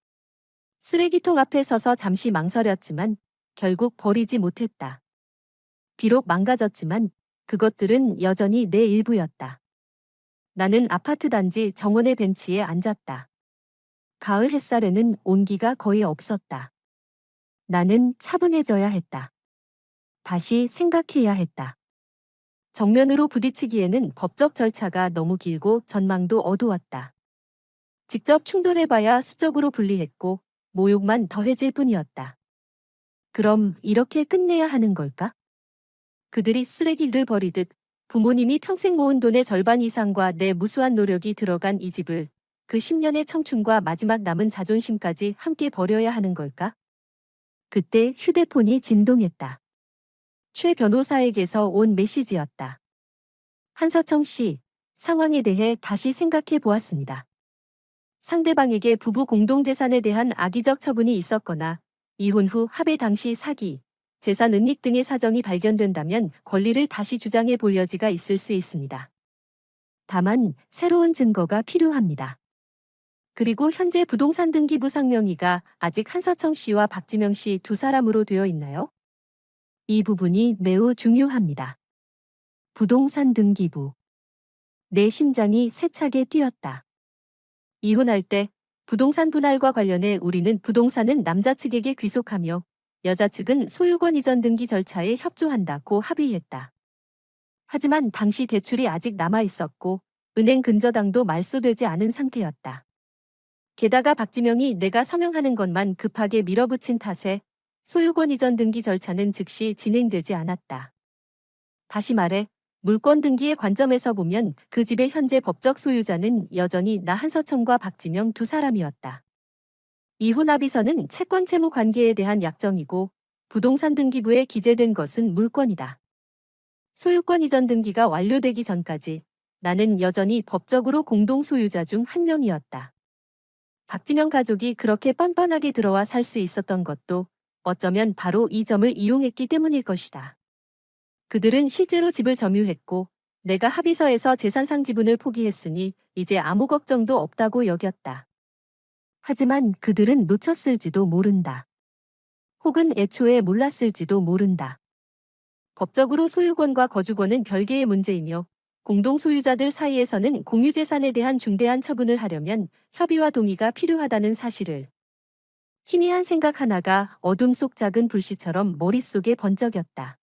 쓰레기통 앞에 서서 잠시 망설였지만 결국 버리지 못했다. 비록 망가졌지만 그것들은 여전히 내 일부였다. 나는 아파트 단지 정원의 벤치에 앉았다. 가을 햇살에는 온기가 거의 없었다. 나는 차분해져야 했다. 다시 생각해야 했다. 정면으로 부딪히기에는 법적 절차가 너무 길고 전망도 어두웠다. 직접 충돌해봐야 수적으로 불리했고 모욕만 더해질 뿐이었다. 그럼 이렇게 끝내야 하는 걸까? 그들이 쓰레기를 버리듯 부모님이 평생 모은 돈의 절반 이상과 내 무수한 노력이 들어간 이 집을 그 10년의 청춘과 마지막 남은 자존심까지 함께 버려야 하는 걸까? 그때 휴대폰이 진동했다. 최 변호사에게서 온 메시지였다. 한서청 씨, 상황에 대해 다시 생각해 보았습니다. 상대방에게 부부 공동재산에 대한 악의적 처분이 있었거나 이혼 후 합의 당시 사기, 재산 은닉 등의 사정이 발견된다면 권리를 다시 주장해 볼 여지가 있을 수 있습니다. 다만 새로운 증거가 필요합니다. 그리고 현재 부동산 등기부 상명의가 아직 한서청 씨와 박지명 씨 두 사람으로 되어 있나요? 이 부분이 매우 중요합니다. 부동산 등기부. 내 심장이 세차게 뛰었다. 이혼할 때 부동산 분할과 관련해 우리는 부동산은 남자 측에게 귀속하며 여자 측은 소유권 이전 등기 절차에 협조한다고 합의했다. 하지만 당시 대출이 아직 남아 있었고 은행 근저당도 말소되지 않은 상태였다. 게다가 박지명이 내가 서명하는 것만 급하게 밀어붙인 탓에 소유권 이전 등기 절차는 즉시 진행되지 않았다. 다시 말해 물권 등기의 관점에서 보면 그 집의 현재 법적 소유자는 여전히 나 한서청과 박지명 두 사람이었다. 이혼 합의서는 채권 채무 관계에 대한 약정이고 부동산 등기부에 기재된 것은 물권이다. 소유권 이전 등기가 완료되기 전까지 나는 여전히 법적으로 공동 소유자 중 한 명이었다. 박지명 가족이 그렇게 뻔뻔하게 들어와 살 수 있었던 것도 어쩌면 바로 이 점을 이용했기 때문일 것이다. 그들은 실제로 집을 점유했고 내가 합의서에서 재산상 지분을 포기했으니 이제 아무 걱정도 없다고 여겼다. 하지만 그들은 놓쳤을지도 모른다. 혹은 애초에 몰랐을지도 모른다. 법적으로 소유권과 거주권은 별개의 문제이며 공동 소유자들 사이에서는 공유재산에 대한 중대한 처분을 하려면 협의와 동의가 필요하다는 사실을. 희미한 생각 하나가 어둠 속 작은 불씨처럼 머릿속에 번쩍였다.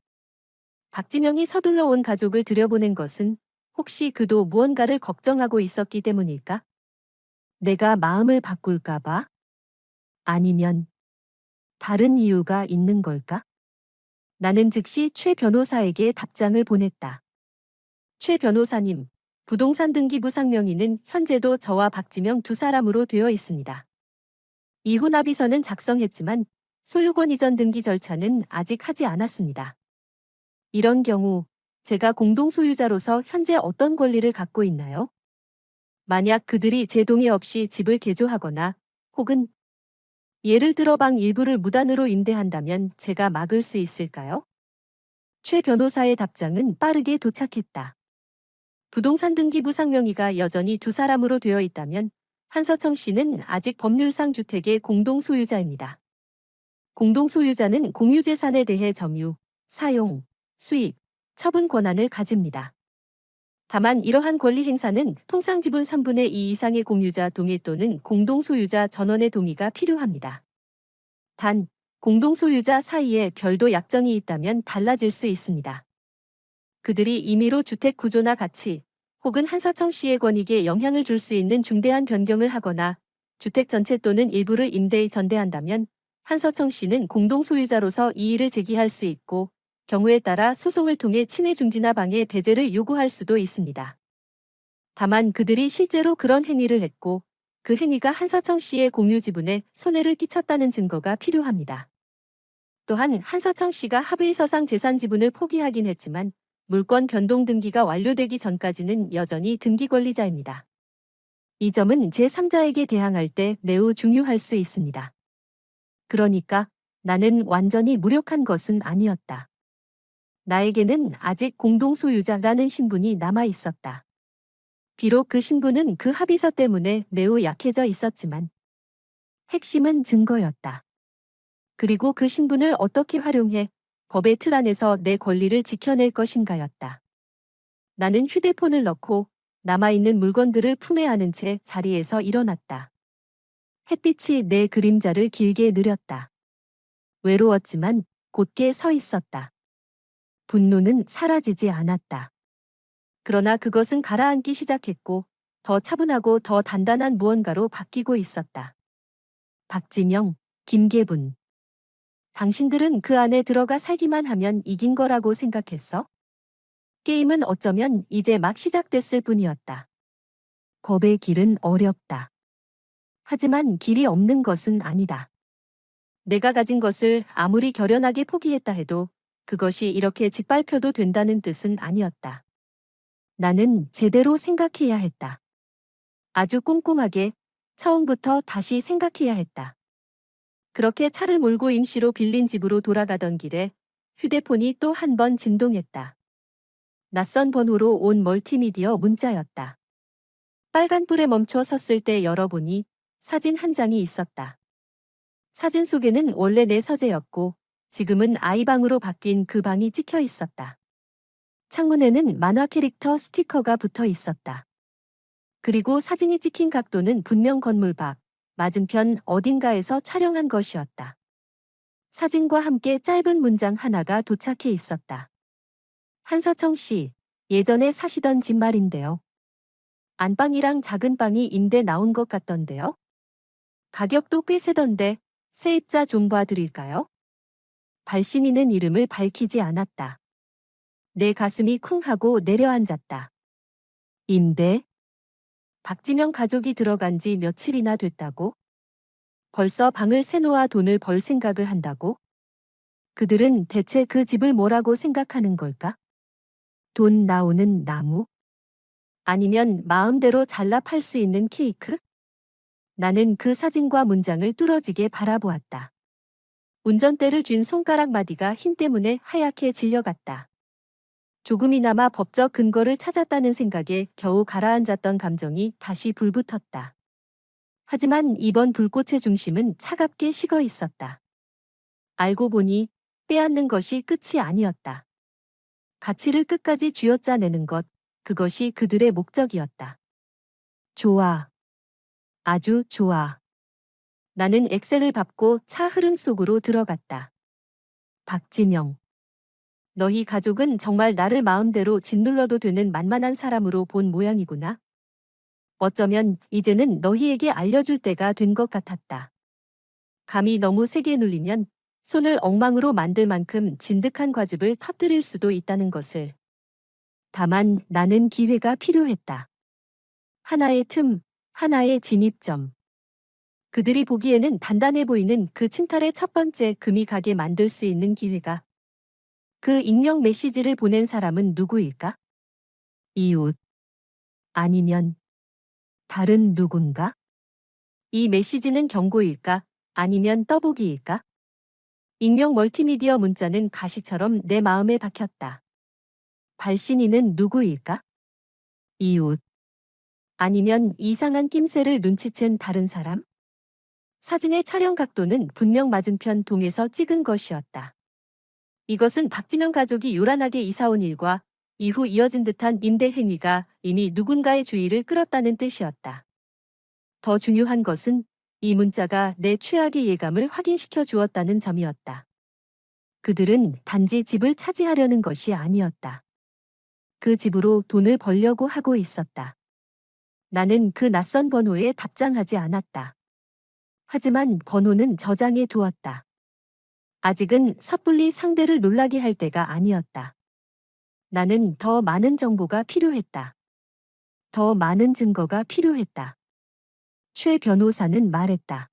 박지명이 서둘러 온 가족을 들여보낸 것은 혹시 그도 무언가를 걱정하고 있었기 때문일까? 내가 마음을 바꿀까 봐? 아니면 다른 이유가 있는 걸까? 나는 즉시 최 변호사에게 답장을 보냈다. 최 변호사님, 부동산 등기부 상명의는 현재도 저와 박지명 두 사람으로 되어 있습니다. 이혼 합의서는 작성했지만 소유권 이전 등기 절차는 아직 하지 않았습니다. 이런 경우 제가 공동 소유자로서 현재 어떤 권리를 갖고 있나요? 만약 그들이 제 동의 없이 집을 개조하거나 혹은 예를 들어 방 일부를 무단으로 임대한다면 제가 막을 수 있을까요? 최 변호사의 답장은 빠르게 도착했다. 부동산 등기부 상명의가 여전히 두 사람으로 되어 있다면 한서청 씨는 아직 법률상 주택의 공동소유자입니다. 공동소유자는 공유재산에 대해 점유, 사용, 수익, 처분 권한을 가집니다. 다만 이러한 권리 행사는 통상 지분 3분의 2 이상의 공유자 동의 또는 공동소유자 전원의 동의가 필요합니다. 단, 공동소유자 사이에 별도 약정이 있다면 달라질 수 있습니다. 그들이 임의로 주택 구조나 가치, 혹은 한서청 씨의 권익에 영향을 줄 수 있는 중대한 변경을 하거나 주택 전체 또는 일부를 임대에 전대한다면 한서청 씨는 공동소유자로서 이의를 제기할 수 있고 경우에 따라 소송을 통해 침해 중지나 방해 배제를 요구할 수도 있습니다. 다만 그들이 실제로 그런 행위를 했고 그 행위가 한서청 씨의 공유 지분에 손해를 끼쳤다는 증거가 필요합니다. 또한 한서청 씨가 합의서상 재산 지분을 포기하긴 했지만 물권 변동 등기가 완료되기 전까지는 여전히 등기 권리자입니다. 이 점은 제3자에게 대항할 때 매우 중요할 수 있습니다. 그러니까 나는 완전히 무력한 것은 아니었다. 나에게는 아직 공동소유자라는 신분이 남아 있었다. 비록 그 신분은 그 합의서 때문에 매우 약해져 있었지만 핵심은 증거였다. 그리고 그 신분을 어떻게 활용해 법의 틀 안에서 내 권리를 지켜낼 것인가였다. 나는 휴대폰을 넣고 남아있는 물건들을 품에 안은 채 자리에서 일어났다. 햇빛이 내 그림자를 길게 느렸다. 외로웠지만 곧게 서 있었다. 분노는 사라지지 않았다. 그러나 그것은 가라앉기 시작했고 더 차분하고 더 단단한 무언가로 바뀌고 있었다. 박지명, 김계분. 당신들은 그 안에 들어가 살기만 하면 이긴 거라고 생각했어? 게임은 어쩌면 이제 막 시작됐을 뿐이었다. 법의 길은 어렵다. 하지만 길이 없는 것은 아니다. 내가 가진 것을 아무리 결연하게 포기했다 해도 그것이 이렇게 짓밟혀도 된다는 뜻은 아니었다. 나는 제대로 생각해야 했다. 아주 꼼꼼하게 처음부터 다시 생각해야 했다. 그렇게 차를 몰고 임시로 빌린 집으로 돌아가던 길에 휴대폰이 또 한 번 진동했다. 낯선 번호로 온 멀티미디어 문자였다. 빨간불에 멈춰 섰을 때 열어보니 사진 한 장이 있었다. 사진 속에는 원래 내 서재였고 지금은 아이방으로 바뀐 그 방이 찍혀 있었다. 창문에는 만화 캐릭터 스티커가 붙어 있었다. 그리고 사진이 찍힌 각도는 분명 건물 밖, 맞은편 어딘가에서 촬영한 것이었다. 사진과 함께 짧은 문장 하나가 도착해 있었다. 한서청 씨, 예전에 사시던 집 말인데요. 안방이랑 작은 방이 임대 나온 것 같던데요. 가격도 꽤 세던데 세입자 좀 봐드릴까요? 발신인은 이름을 밝히지 않았다. 내 가슴이 쿵 하고 내려앉았다. 임대? 박지명 가족이 들어간 지 며칠이나 됐다고? 벌써 방을 새놓아 돈을 벌 생각을 한다고? 그들은 대체 그 집을 뭐라고 생각하는 걸까? 돈 나오는 나무? 아니면 마음대로 잘라 팔 수 있는 케이크? 나는 그 사진과 문장을 뚫어지게 바라보았다. 운전대를 쥔 손가락 마디가 힘 때문에 하얗게 질려갔다. 조금이나마 법적 근거를 찾았다는 생각에 겨우 가라앉았던 감정이 다시 불붙었다. 하지만 이번 불꽃의 중심은 차갑게 식어 있었다. 알고 보니 빼앗는 것이 끝이 아니었다. 가치를 끝까지 쥐어짜내는 것, 그것이 그들의 목적이었다. 좋아. 아주 좋아. 나는 엑셀을 밟고 차 흐름 속으로 들어갔다. 박지명. 너희 가족은 정말 나를 마음대로 짓눌러도 되는 만만한 사람으로 본 모양이구나. 어쩌면 이제는 너희에게 알려줄 때가 된 것 같았다. 감이 너무 세게 눌리면 손을 엉망으로 만들 만큼 진득한 과즙을 터뜨릴 수도 있다는 것을. 다만 나는 기회가 필요했다. 하나의 틈, 하나의 진입점. 그들이 보기에는 단단해 보이는 그 침탈의 첫 번째 금이 가게 만들 수 있는 기회가. 그 익명 메시지를 보낸 사람은 누구일까? 이웃. 아니면 다른 누군가? 이 메시지는 경고일까? 아니면 떠보기일까? 익명 멀티미디어 문자는 가시처럼 내 마음에 박혔다. 발신인은 누구일까? 이웃. 아니면 이상한 낌새를 눈치챈 다른 사람? 사진의 촬영 각도는 분명 맞은편 동에서 찍은 것이었다. 이것은 박진영 가족이 요란하게 이사온 일과 이후 이어진 듯한 임대 행위가 이미 누군가의 주의를 끌었다는 뜻이었다. 더 중요한 것은 이 문자가 내 최악의 예감을 확인시켜 주었다는 점이었다. 그들은 단지 집을 차지하려는 것이 아니었다. 그 집으로 돈을 벌려고 하고 있었다. 나는 그 낯선 번호에 답장하지 않았다. 하지만 번호는 저장해 두었다. 아직은 섣불리 상대를 놀라게 할 때가 아니었다. 나는 더 많은 정보가 필요했다. 더 많은 증거가 필요했다. 최 변호사는 말했다.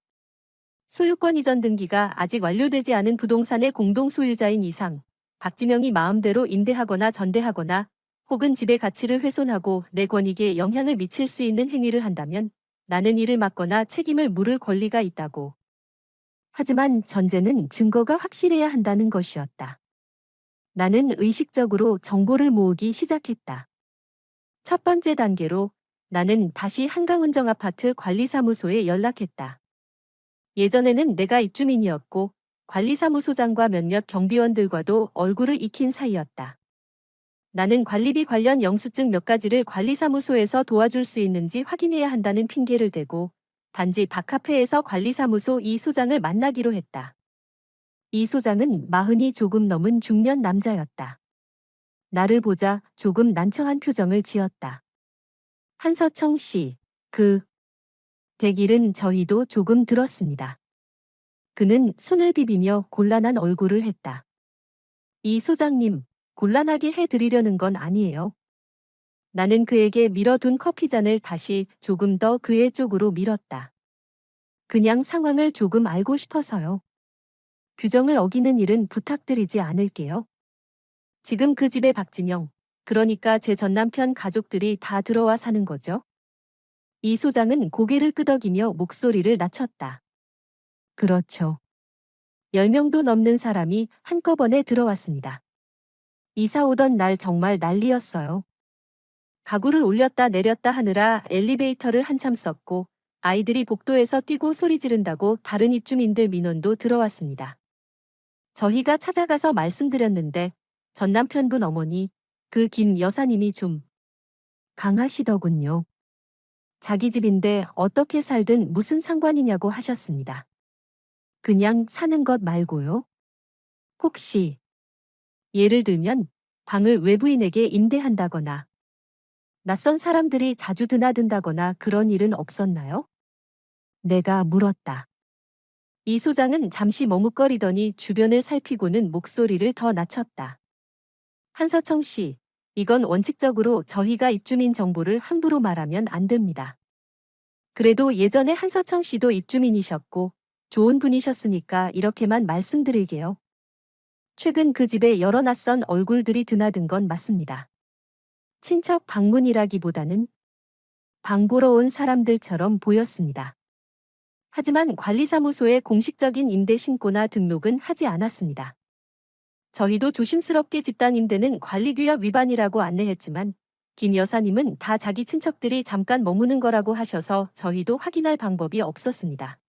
소유권 이전 등기가 아직 완료되지 않은 부동산의 공동 소유자인 이상, 박지명이 마음대로 임대하거나 전대하거나 혹은 집의 가치를 훼손하고 내 권익에 영향을 미칠 수 있는 행위를 한다면 나는 이를 막거나 책임을 물을 권리가 있다고. 하지만 전제는 증거가 확실해야 한다는 것이었다. 나는 의식적으로 정보를 모으기 시작했다. 첫 번째 단계로 나는 다시 한강운정아파트 관리사무소에 연락했다. 예전에는 내가 입주민이었고 관리사무소장과 몇몇 경비원들과도 얼굴을 익힌 사이였다. 나는 관리비 관련 영수증 몇 가지를 관리사무소에서 도와줄 수 있는지 확인해야 한다는 핑계를 대고 단지 박카페에서 관리사무소 이 소장을 만나기로 했다. 이 소장은 40이 조금 넘은 중년 남자였다. 나를 보자 조금 난처한 표정을 지었다. 한서청 씨, 그 대길은 저희도 조금 들었습니다. 그는 손을 비비며 곤란한 얼굴을 했다. 이 소장님, 곤란하게 해드리려는 건 아니에요. 나는 그에게 밀어둔 커피잔을 다시 조금 더 그의 쪽으로 밀었다. 그냥 상황을 조금 알고 싶어서요. 규정을 어기는 일은 부탁드리지 않을게요. 지금 그 집에 박지명, 그러니까 제 전남편 가족들이 다 들어와 사는 거죠? 이 소장은 고개를 끄덕이며 목소리를 낮췄다. 그렇죠. 10명도 넘는 사람이 한꺼번에 들어왔습니다. 이사 오던 날 정말 난리였어요. 가구를 올렸다 내렸다 하느라 엘리베이터를 한참 썼고 아이들이 복도에서 뛰고 소리 지른다고 다른 입주민들 민원도 들어왔습니다. 저희가 찾아가서 말씀드렸는데 전 남편분 어머니, 그 김 여사님이 좀 강하시더군요. 자기 집인데 어떻게 살든 무슨 상관이냐고 하셨습니다. 그냥 사는 것 말고요. 혹시 예를 들면 방을 외부인에게 임대한다거나 낯선 사람들이 자주 드나든다거나 그런 일은 없었나요? 내가 물었다. 이 소장은 잠시 머뭇거리더니 주변을 살피고는 목소리를 더 낮췄다. 한서청 씨, 이건 원칙적으로 저희가 입주민 정보를 함부로 말하면 안 됩니다. 그래도 예전에 한서청 씨도 입주민이셨고 좋은 분이셨으니까 이렇게만 말씀드릴게요. 최근 그 집에 여러 낯선 얼굴들이 드나든 건 맞습니다. 친척 방문이라기보다는 방 보러 온 사람들처럼 보였습니다. 하지만 관리사무소에 공식적인 임대 신고나 등록은 하지 않았습니다. 저희도 조심스럽게 집단 임대는 관리규약 위반이라고 안내했지만 김 여사님은 다 자기 친척들이 잠깐 머무는 거라고 하셔서 저희도 확인할 방법이 없었습니다.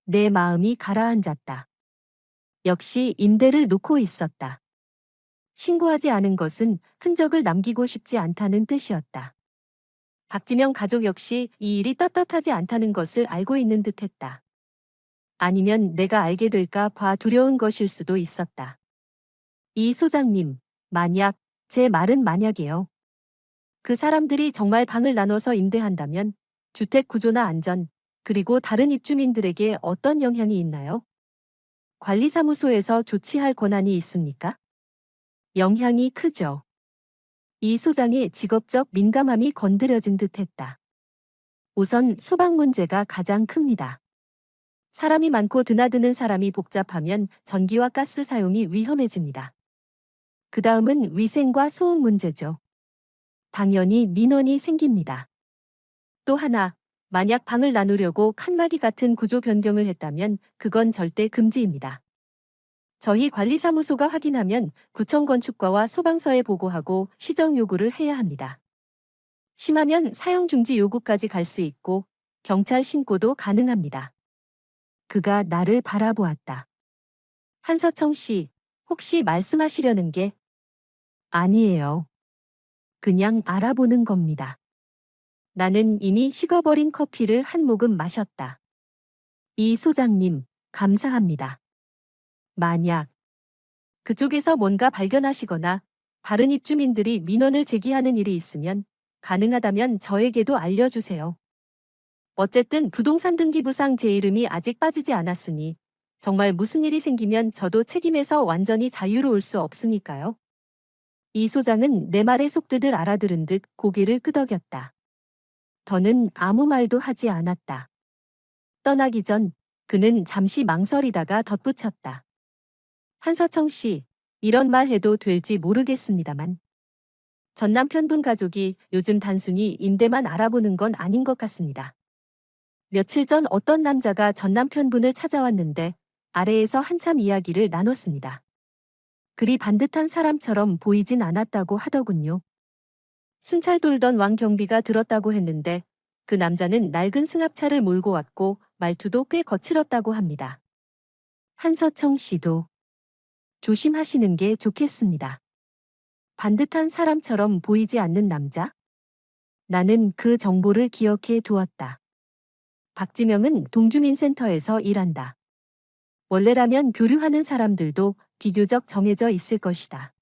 내 마음이 가라앉았다. 역시 임대를 놓고 있었다. 신고하지 않은 것은 흔적을 남기고 싶지 않다는 뜻이었다. 박지명 가족 역시 이 일이 떳떳하지 않다는 것을 알고 있는 듯했다. 아니면 내가 알게 될까 봐 두려운 것일 수도 있었다. 이 소장님, 만약, 제 말은 만약이에요. 그 사람들이 정말 방을 나눠서 임대한다면 주택 구조나 안전, 그리고 다른 입주민들에게 어떤 영향이 있나요? 관리사무소에서 조치할 권한이 있습니까? 영향이 크죠. 이 소장의 직업적 민감함이 건드려진 듯했다. 우선 소방 문제가 가장 큽니다. 사람이 많고 드나드는 사람이 복잡하면 전기와 가스 사용이 위험해집니다. 그 다음은 위생과 소음 문제죠. 당연히 민원이 생깁니다. 또 하나, 만약 방을 나누려고 칸막이 같은 구조 변경을 했다면 그건 절대 금지입니다. 저희 관리사무소가 확인하면 구청 건축과와 소방서에 보고하고 시정 요구를 해야 합니다. 심하면 사용 중지 요구까지 갈 수 있고 경찰 신고도 가능합니다. 그가 나를 바라보았다. 한서청 씨, 혹시 말씀하시려는 게 아니에요. 그냥 알아보는 겁니다. 나는 이미 식어버린 커피를 한 모금 마셨다. 이 소장님, 감사합니다. 만약 그쪽에서 뭔가 발견하시거나 다른 입주민들이 민원을 제기하는 일이 있으면 가능하다면 저에게도 알려주세요. 어쨌든 부동산 등기부상 제 이름이 아직 빠지지 않았으니 정말 무슨 일이 생기면 저도 책임에서 완전히 자유로울 수 없으니까요. 이 소장은 내 말에 속뜻을 알아들은 듯 고개를 끄덕였다. 더는 아무 말도 하지 않았다. 떠나기 전 그는 잠시 망설이다가 덧붙였다. 한서청 씨, 이런 말 해도 될지 모르겠습니다만 전 남편분 가족이 요즘 단순히 임대만 알아보는 건 아닌 것 같습니다. 며칠 전 어떤 남자가 전 남편분을 찾아왔는데 아래에서 한참 이야기를 나눴습니다. 그리 반듯한 사람처럼 보이진 않았다고 하더군요. 순찰 돌던 왕경비가 들었다고 했는데 그 남자는 낡은 승합차를 몰고 왔고 말투도 꽤 거칠었다고 합니다. 한서청 씨도 조심하시는 게 좋겠습니다. 반듯한 사람처럼 보이지 않는 남자? 나는 그 정보를 기억해 두었다. 박지명은 동주민센터에서 일한다. 원래라면 교류하는 사람들도 비교적 정해져 있을 것이다.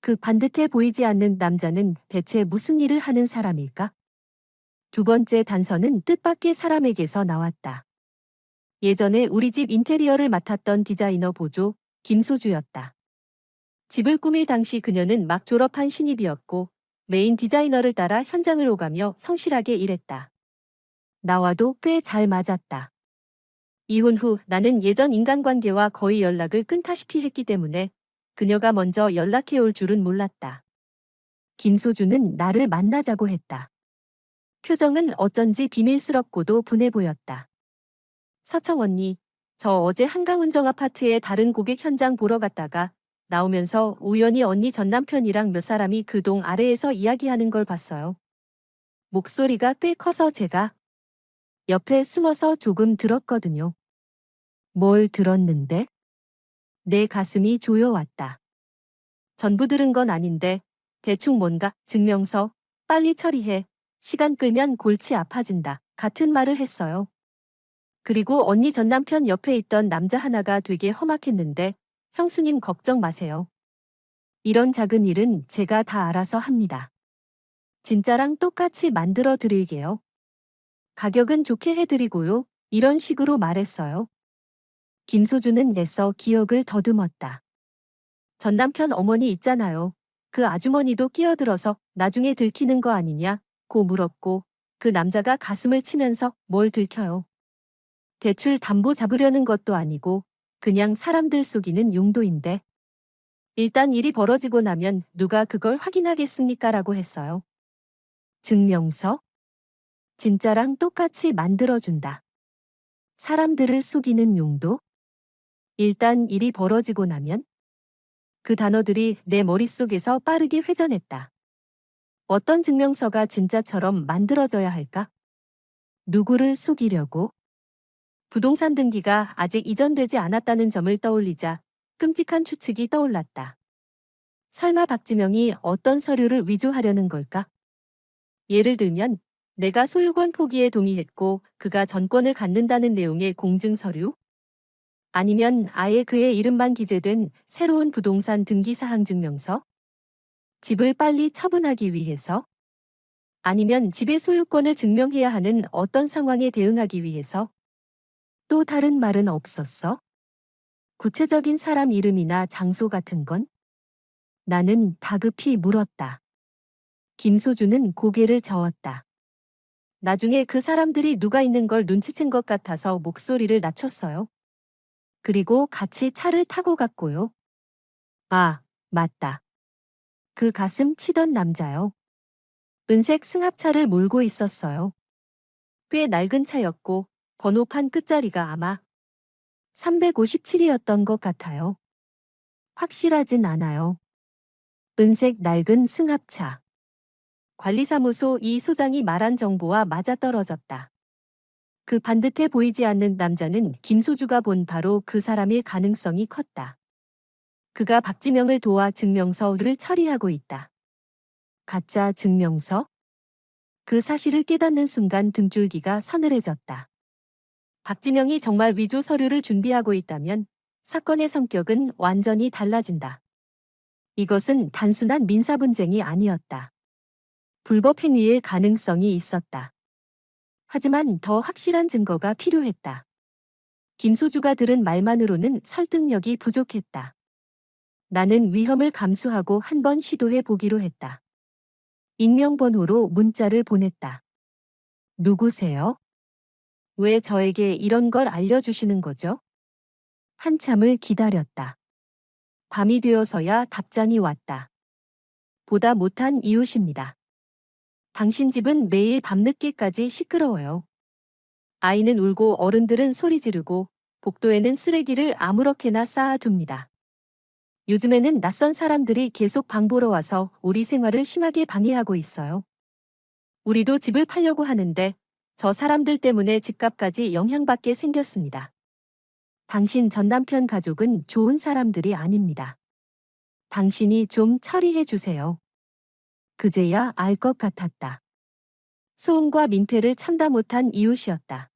그 반듯해 보이지 않는 남자는 대체 무슨 일을 하는 사람일까? 두 번째 단서는 뜻밖의 사람에게서 나왔다. 예전에 우리 집 인테리어를 맡았던 디자이너 보조 김소주였다. 집을 꾸밀 당시 그녀는 막 졸업한 신입이었고 메인 디자이너를 따라 현장을 오가며 성실하게 일했다. 나와도 꽤 잘 맞았다. 이혼 후 나는 예전 인간관계와 거의 연락을 끊다시피 했기 때문에 그녀가 먼저 연락해 올 줄은 몰랐다. 김소주는 나를 만나자고 했다. 표정은 어쩐지 비밀스럽고도 분해 보였다. 서청 언니, 저 어제 한강운정 아파트에 다른 고객 현장 보러 갔다가 나오면서 우연히 언니 전 남편이랑 몇 사람이 그 동 아래에서 이야기하는 걸 봤어요. 목소리가 꽤 커서 제가 옆에 숨어서 조금 들었거든요. 뭘 들었는데? 내 가슴이 조여왔다. 전부 들은 건 아닌데 대충 뭔가 증명서 빨리 처리해. 시간 끌면 골치 아파진다. 같은 말을 했어요. 그리고 언니 전 남편 옆에 있던 남자 하나가 되게 험악했는데 형수님 걱정 마세요. 이런 작은 일은 제가 다 알아서 합니다. 진짜랑 똑같이 만들어 드릴게요. 가격은 좋게 해드리고요. 이런 식으로 말했어요. 김소주는 애써 기억을 더듬었다. 전 남편 어머니 있잖아요. 그 아주머니도 끼어들어서 나중에 들키는 거 아니냐? 고 물었고 그 남자가 가슴을 치면서 뭘 들켜요. 대출 담보 잡으려는 것도 아니고 그냥 사람들 속이는 용도인데. 일단 일이 벌어지고 나면 누가 그걸 확인하겠습니까? 라고 했어요. 증명서? 진짜랑 똑같이 만들어준다. 사람들을 속이는 용도? 일단 일이 벌어지고 나면? 그 단어들이 내 머릿속에서 빠르게 회전했다. 어떤 증명서가 진짜처럼 만들어져야 할까? 누구를 속이려고? 부동산 등기가 아직 이전되지 않았다는 점을 떠올리자 끔찍한 추측이 떠올랐다. 설마 박지명이 어떤 서류를 위조하려는 걸까? 예를 들면 내가 소유권 포기에 동의했고 그가 전권을 갖는다는 내용의 공증 서류? 아니면 아예 그의 이름만 기재된 새로운 부동산 등기사항 증명서? 집을 빨리 처분하기 위해서? 아니면 집의 소유권을 증명해야 하는 어떤 상황에 대응하기 위해서? 또 다른 말은 없었어? 구체적인 사람 이름이나 장소 같은 건? 나는 다급히 물었다. 김소주는 고개를 저었다. 나중에 그 사람들이 누가 있는 걸 눈치챈 것 같아서 목소리를 낮췄어요. 그리고 같이 차를 타고 갔고요. 아, 맞다. 그 가슴 치던 남자요. 은색 승합차를 몰고 있었어요. 꽤 낡은 차였고 번호판 끝자리가 아마 357이었던 것 같아요. 확실하진 않아요. 은색 낡은 승합차. 관리사무소 이 소장이 말한 정보와 맞아떨어졌다. 그 반듯해 보이지 않는 남자는 김소주가 본 바로 그 사람일 가능성이 컸다. 그가 박지명을 도와 증명서를 처리하고 있다. 가짜 증명서? 그 사실을 깨닫는 순간 등줄기가 서늘해졌다. 박지명이 정말 위조 서류를 준비하고 있다면 사건의 성격은 완전히 달라진다. 이것은 단순한 민사 분쟁이 아니었다. 불법 행위의 가능성이 있었다. 하지만 더 확실한 증거가 필요했다. 김소주가 들은 말만으로는 설득력이 부족했다. 나는 위험을 감수하고 한번 시도해 보기로 했다. 익명번호로 문자를 보냈다. 누구세요? 왜 저에게 이런 걸 알려주시는 거죠? 한참을 기다렸다. 밤이 되어서야 답장이 왔다. 보다 못한 이웃입니다. 당신 집은 매일 밤늦게까지 시끄러워요. 아이는 울고 어른들은 소리 지르고 복도에는 쓰레기를 아무렇게나 쌓아둡니다. 요즘에는 낯선 사람들이 계속 방 보러 와서 우리 생활을 심하게 방해하고 있어요. 우리도 집을 팔려고 하는데 저 사람들 때문에 집값까지 영향받게 생겼습니다. 당신 전 남편 가족은 좋은 사람들이 아닙니다. 당신이 좀 처리해 주세요. 그제야 알 것 같았다. 소음과 민폐를 참다 못한 이웃이었다.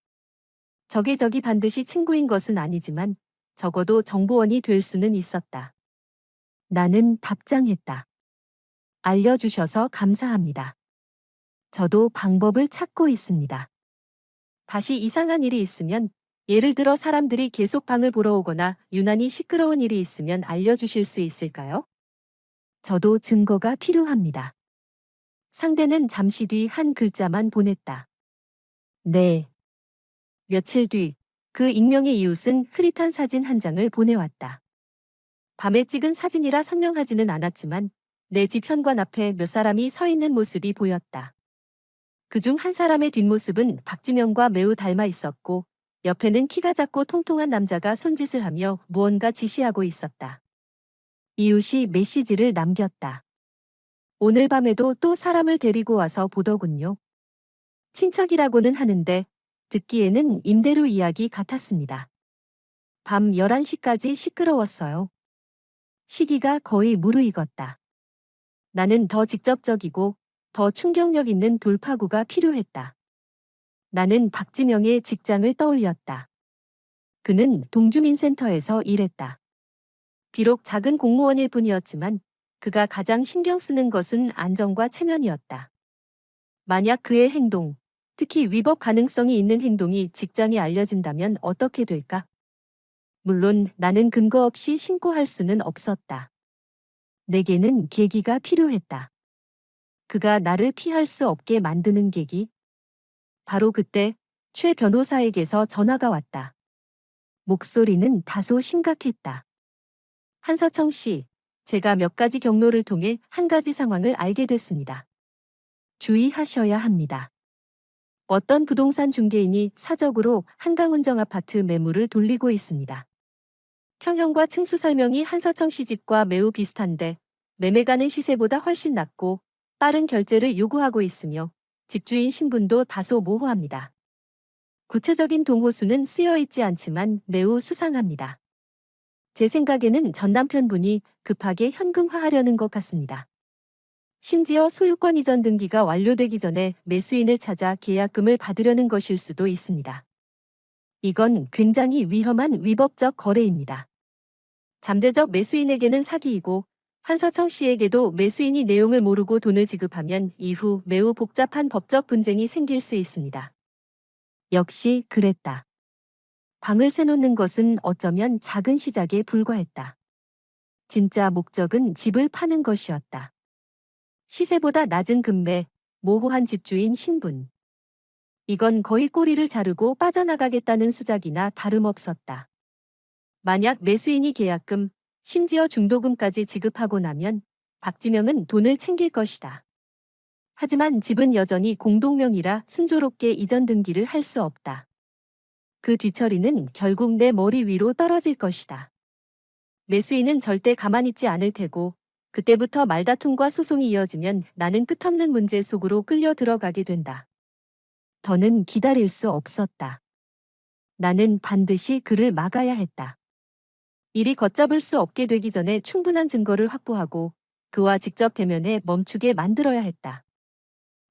적이 반드시 친구인 것은 아니지만 적어도 정보원이 될 수는 있었다. 나는 답장했다. 알려주셔서 감사합니다. 저도 방법을 찾고 있습니다. 다시 이상한 일이 있으면, 예를 들어 사람들이 계속 방을 보러 오거나 유난히 시끄러운 일이 있으면 알려주실 수 있을까요? 저도 증거가 필요합니다. 상대는 잠시 뒤 한 글자만 보냈다. 네. 며칠 뒤, 그 익명의 이웃은 흐릿한 사진 한 장을 보내왔다. 밤에 찍은 사진이라 선명하지는 않았지만 내 집 현관 앞에 몇 사람이 서 있는 모습이 보였다. 그중 한 사람의 뒷모습은 박지명과 매우 닮아 있었고 옆에는 키가 작고 통통한 남자가 손짓을 하며 무언가 지시하고 있었다. 이웃이 메시지를 남겼다. 오늘 밤에도 또 사람을 데리고 와서 보더군요. 친척이라고는 하는데 듣기에는 임대료 이야기 같았습니다. 밤 11시까지 시끄러웠어요. 시기가 거의 무르익었다. 나는 더 직접적이고 더 충격력 있는 돌파구가 필요했다. 나는 박지명의 직장을 떠올렸다. 그는 동주민센터에서 일했다. 비록 작은 공무원일 뿐이었지만 그가 가장 신경 쓰는 것은 안전과 체면이었다. 만약 그의 행동, 특히 위법 가능성이 있는 행동이 직장에 알려진다면 어떻게 될까? 물론 나는 근거 없이 신고할 수는 없었다. 내게는 계기가 필요했다. 그가 나를 피할 수 없게 만드는 계기. 바로 그때 최 변호사에게서 전화가 왔다. 목소리는 다소 심각했다. 한서청 씨, 제가 몇 가지 경로를 통해 한 가지 상황을 알게 됐습니다. 주의하셔야 합니다. 어떤 부동산 중개인이 사적으로 한강운정 아파트 매물을 돌리고 있습니다. 평형과 층수 설명이 한서청 씨 집과 매우 비슷한데 매매가는 시세보다 훨씬 낮고 빠른 결제를 요구하고 있으며 집주인 신분도 다소 모호합니다. 구체적인 동호수는 쓰여 있지 않지만 매우 수상합니다. 제 생각에는 전 남편분이 급하게 현금화하려는 것 같습니다. 심지어 소유권 이전 등기가 완료되기 전에 매수인을 찾아 계약금을 받으려는 것일 수도 있습니다. 이건 굉장히 위험한 위법적 거래입니다. 잠재적 매수인에게는 사기이고 한서청 씨에게도 매수인이 내용을 모르고 돈을 지급하면 이후 매우 복잡한 법적 분쟁이 생길 수 있습니다. 역시 그랬다. 방을 세놓는 것은 어쩌면 작은 시작에 불과했다. 진짜 목적은 집을 파는 것이었다. 시세보다 낮은 금매, 모호한 집주인 신분. 이건 거의 꼬리를 자르고 빠져나가겠다는 수작이나 다름없었다. 만약 매수인이 계약금, 심지어 중도금까지 지급하고 나면 박지명은 돈을 챙길 것이다. 하지만 집은 여전히 공동명의라 순조롭게 이전 등기를 할 수 없다. 그 뒤처리는 결국 내 머리 위로 떨어질 것이다. 매수인은 절대 가만히 있지 않을 테고 그때부터 말다툼과 소송이 이어지면 나는 끝없는 문제 속으로 끌려 들어가게 된다. 더는 기다릴 수 없었다. 나는 반드시 그를 막아야 했다. 일이 걷잡을 수 없게 되기 전에 충분한 증거를 확보하고 그와 직접 대면해 멈추게 만들어야 했다.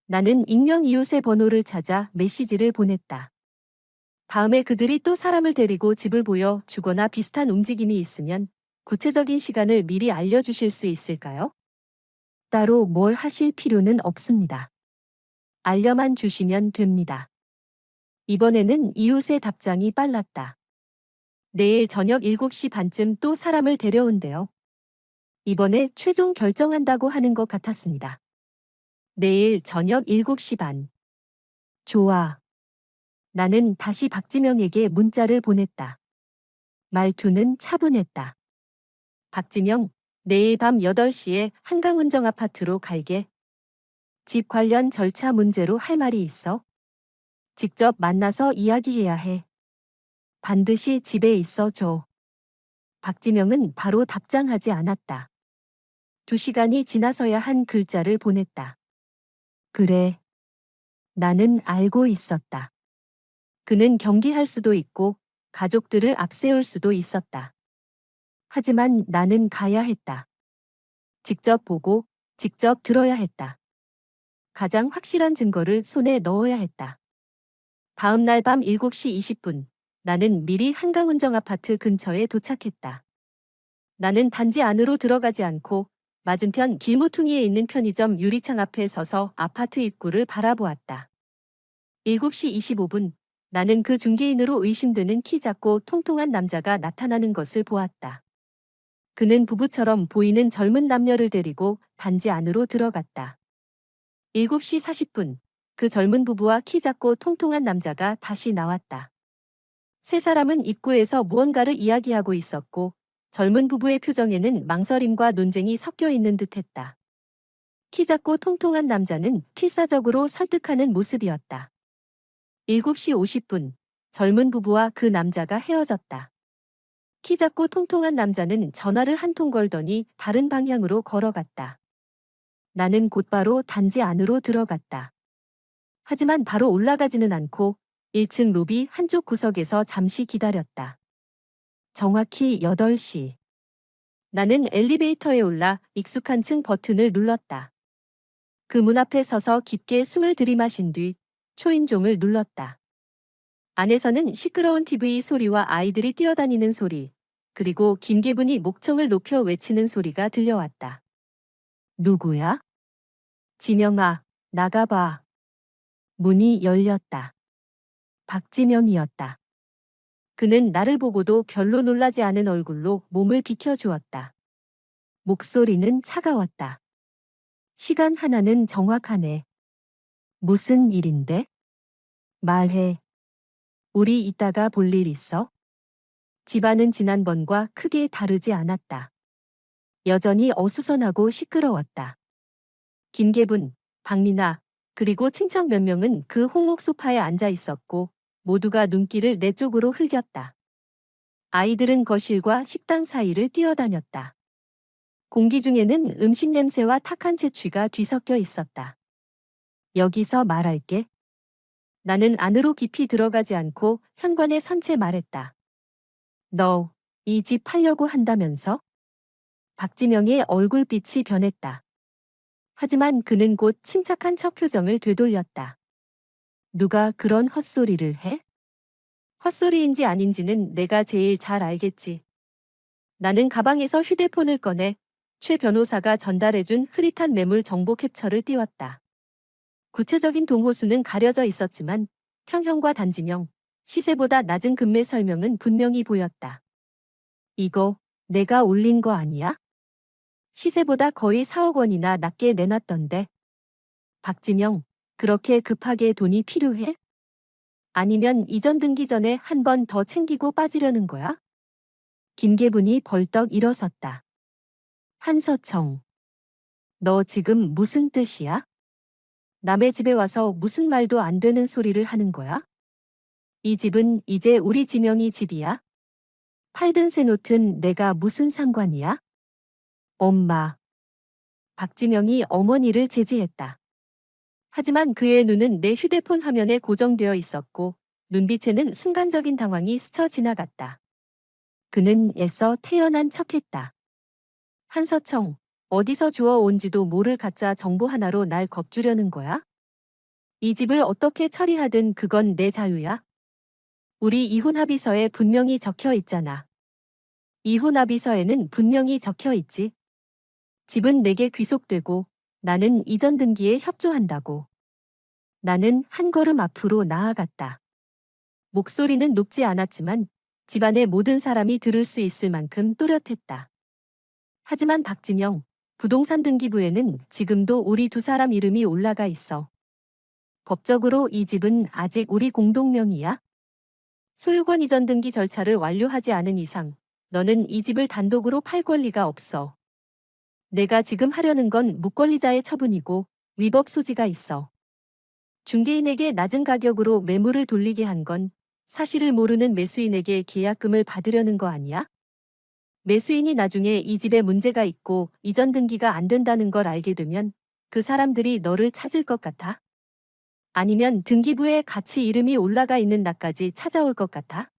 나는 익명 이웃의 번호를 찾아 메시지를 보냈다. 다음에 그들이 또 사람을 데리고 집을 보여 주거나 비슷한 움직임이 있으면 구체적인 시간을 미리 알려주실 수 있을까요? 따로 뭘 하실 필요는 없습니다. 알려만 주시면 됩니다. 이번에는 이웃의 답장이 빨랐다. 내일 저녁 7시 반쯤 또 사람을 데려온대요. 이번에 최종 결정한다고 하는 것 같았습니다. 내일 저녁 7시 반. 좋아. 나는 다시 박지명에게 문자를 보냈다. 말투는 차분했다. 박지명, 내일 밤 8시에 한강운정 아파트로 갈게. 집 관련 절차 문제로 할 말이 있어. 직접 만나서 이야기해야 해. 반드시 집에 있어 줘. 박지명은 바로 답장하지 않았다. 2시간이 지나서야 한 글자를 보냈다. 그래. 나는 알고 있었다. 그는 경기할 수도 있고 가족들을 앞세울 수도 있었다. 하지만 나는 가야 했다. 직접 보고 직접 들어야 했다. 가장 확실한 증거를 손에 넣어야 했다. 다음 날 밤 7시 20분, 나는 미리 한강운정 아파트 근처에 도착했다. 나는 단지 안으로 들어가지 않고 맞은편 길모퉁이에 있는 편의점 유리창 앞에 서서 아파트 입구를 바라보았다. 7시 25분, 나는 그 중개인으로 의심되는 키 작고 통통한 남자가 나타나는 것을 보았다. 그는 부부처럼 보이는 젊은 남녀를 데리고 단지 안으로 들어갔다. 7시 40분, 그 젊은 부부와 키 작고 통통한 남자가 다시 나왔다. 세 사람은 입구에서 무언가를 이야기하고 있었고 젊은 부부의 표정에는 망설임과 논쟁이 섞여 있는 듯했다. 키 작고 통통한 남자는 필사적으로 설득하는 모습이었다. 7시 50분, 젊은 부부와 그 남자가 헤어졌다. 키 작고 통통한 남자는 전화를 한 통 걸더니 다른 방향으로 걸어갔다. 나는 곧바로 단지 안으로 들어갔다. 하지만 바로 올라가지는 않고 1층 로비 한쪽 구석에서 잠시 기다렸다. 정확히 8시. 나는 엘리베이터에 올라 익숙한 층 버튼을 눌렀다. 그 문 앞에 서서 깊게 숨을 들이마신 뒤 초인종을 눌렀다. 안에서는 시끄러운 TV 소리와 아이들이 뛰어다니는 소리, 그리고 김계분이 목청을 높여 외치는 소리가 들려왔다. 누구야? 지명아, 나가봐. 문이 열렸다. 박지명이었다. 그는 나를 보고도 별로 놀라지 않은 얼굴로 몸을 비켜주었다. 목소리는 차가웠다. 시간 하나는 정확하네. 무슨 일인데? 말해. 우리 이따가 볼 일 있어? 집안은 지난번과 크게 다르지 않았다. 여전히 어수선하고 시끄러웠다. 김계분, 박민아, 그리고 친척 몇 명은 그 홍옥 소파에 앉아 있었고 모두가 눈길을 내 쪽으로 흘겼다. 아이들은 거실과 식당 사이를 뛰어다녔다. 공기 중에는 음식 냄새와 탁한 채취가 뒤섞여 있었다. 여기서 말할게. 나는 안으로 깊이 들어가지 않고 현관에 선 채 말했다. 너, 이 집 팔려고 한다면서? 박지명의 얼굴빛이 변했다. 하지만 그는 곧 침착한 척 표정을 되돌렸다. 누가 그런 헛소리를 해? 헛소리인지 아닌지는 내가 제일 잘 알겠지. 나는 가방에서 휴대폰을 꺼내 최 변호사가 전달해준 흐릿한 매물 정보 캡처를 띄웠다. 구체적인 동호수는 가려져 있었지만 평형과 단지명, 시세보다 낮은 금매 설명은 분명히 보였다. 이거 내가 올린 거 아니야? 시세보다 거의 4억 원이나 낮게 내놨던데. 박지명, 그렇게 급하게 돈이 필요해? 아니면 이전 등기 전에 한 번 더 챙기고 빠지려는 거야? 김계분이 벌떡 일어섰다. 한서청. 너 지금 무슨 뜻이야? 남의 집에 와서 무슨 말도 안 되는 소리를 하는 거야? 이 집은 이제 우리 지명이 집이야? 팔든 새놓든 내가 무슨 상관이야? 엄마. 박지명이 어머니를 제지했다. 하지만 그의 눈은 내 휴대폰 화면에 고정되어 있었고 눈빛에는 순간적인 당황이 스쳐 지나갔다. 그는 애써 태연한 척했다. 한서청, 어디서 주워온지도 모를 가짜 정보 하나로 날 겁주려는 거야? 이 집을 어떻게 처리하든 그건 내 자유야. 우리 이혼 합의서에 분명히 적혀 있잖아. 이혼 합의서에는 분명히 적혀 있지. 집은 내게 귀속되고 나는 이전 등기에 협조한다고. 나는 한 걸음 앞으로 나아갔다. 목소리는 높지 않았지만 집안의 모든 사람이 들을 수 있을 만큼 또렷했다. 하지만 박지명, 부동산 등기부에는 지금도 우리 두 사람 이름이 올라가 있어. 법적으로 이 집은 아직 우리 공동명의야. 소유권 이전 등기 절차를 완료하지 않은 이상 너는 이 집을 단독으로 팔 권리가 없어. 내가 지금 하려는 건 묵권리자의 처분이고 위법 소지가 있어. 중개인에게 낮은 가격으로 매물을 돌리게 한 건 사실을 모르는 매수인에게 계약금을 받으려는 거 아니야? 매수인이 나중에 이 집에 문제가 있고 이전 등기가 안 된다는 걸 알게 되면 그 사람들이 너를 찾을 것 같아? 아니면 등기부에 같이 이름이 올라가 있는 나까지 찾아올 것 같아?